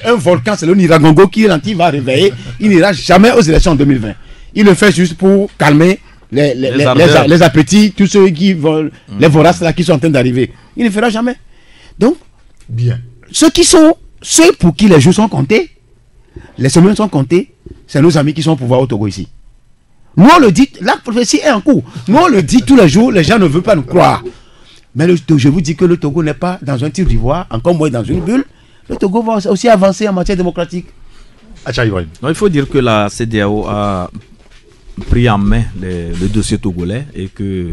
un volcan, c'est le Niragongo qui va réveiller. Il n'ira jamais aux élections en 2020. Il le fait juste pour calmer les appétits, tous ceux qui veulent, les voraces là qui sont en train d'arriver. Il ne le fera jamais. Donc, bien. Ceux pour qui les jours sont comptés, les semaines sont comptées, c'est nos amis qui sont au pouvoir au Togo ici. Nous on le dit, la prophétie est en cours. Nous on le dit tous les jours, les gens ne veulent pas nous croire. Mais je vous dis que le Togo n'est pas dans un tir d'ivoire, encore moins dans une bulle. Le Togo va aussi avancer en matière démocratique. Non, il faut dire que la CEDEAO a pris en main le dossier togolais et que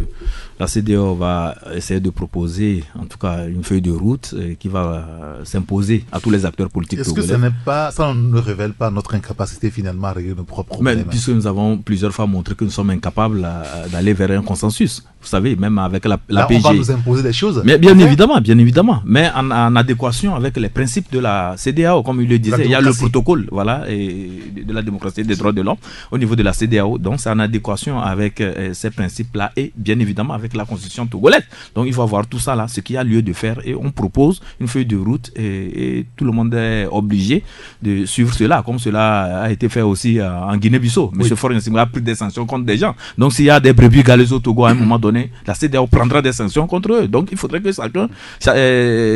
la CEDEAO va essayer de proposer en tout cas une feuille de route qui va s'imposer à tous les acteurs politiques togolais. Est-ce que ça ne révèle pas notre incapacité finalement à régler nos propres problèmes? Mais puisque nous avons plusieurs fois montré que nous sommes incapables d'aller vers un consensus. Vous savez, même avec la PG. On va nous imposer des choses. Mais bien évidemment. Mais en adéquation avec les principes de la CEDEAO, comme il le disait, il y a le protocole, voilà, et de la démocratie et des droits de l'homme au niveau de la CEDEAO. Donc c'est en adéquation avec ces principes-là et bien évidemment avec la constitution togolaise. Donc il faut voir tout ça là, ce qu'il y a lieu de faire et on propose une feuille de route et tout le monde est obligé de suivre cela, comme cela a été fait aussi en Guinée-Bissau. Monsieur Faure Gnassingbé a pris des sanctions contre des gens. Donc s'il y a des brebis galeuses au Togo à un moment donné, la CEDEAO prendra des sanctions contre eux. Donc il faudrait que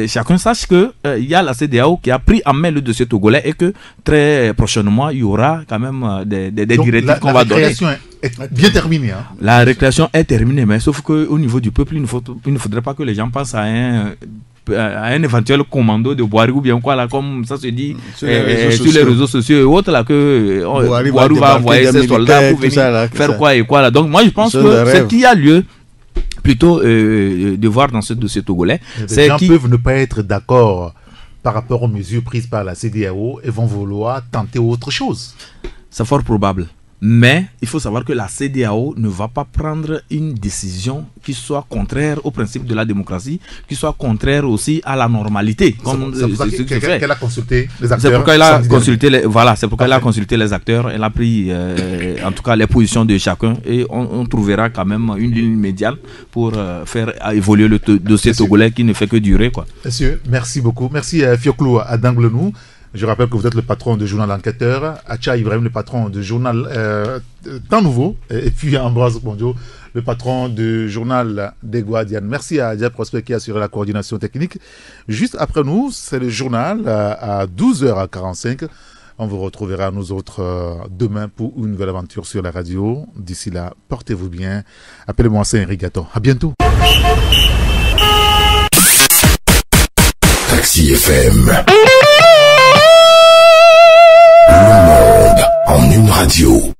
chacun sache que il y a la CEDEAO qui a pris en main le dossier togolais et que très prochainement il y aura quand même des directives qu'on va donner. Est bien terminée. Hein. La récréation est terminée, mais sauf qu'au niveau du peuple, il ne faudrait pas que les gens pensent à un éventuel commando de Boari ou bien quoi là, comme ça se dit sur les réseaux sociaux et autres là, que Boari va envoyer ses soldats pour venir faire quoi et quoi là. Donc moi je pense que ce qui a lieu plutôt de voir dans ce dossier togolais, les gens peuvent ne pas être d'accord par rapport aux mesures prises par la CEDEAO et vont vouloir tenter autre chose. C'est fort probable. Mais il faut savoir que la CEDEAO ne va pas prendre une décision qui soit contraire au principe de la démocratie, qui soit contraire aussi à la normalité. C'est qu'elle a consulté les acteurs. C'est pourquoi elle a consulté c'est pourquoi elle a consulté les acteurs. Elle a pris en tout cas les positions de chacun et on trouvera quand même une ligne médiane pour faire évoluer le dossier togolais qui ne fait que durer, quoi. Monsieur, merci beaucoup. Merci Fioclou Adanglenou. Je rappelle que vous êtes le patron du journal Enquêteur, Acha Ibrahim, le patron du journal Temps Nouveau, et puis Ambroise Bondio, le patron du journal des Guardians. Merci à Diab Prosper qui a assuré la coordination technique. Juste après nous, c'est le journal à 12h45. On vous retrouvera nous autres demain pour une nouvelle aventure sur la radio. D'ici là, portez-vous bien. Appelez-moi Saint-Henri Gaton. À bientôt. Taxi FM. Le monde en une radio.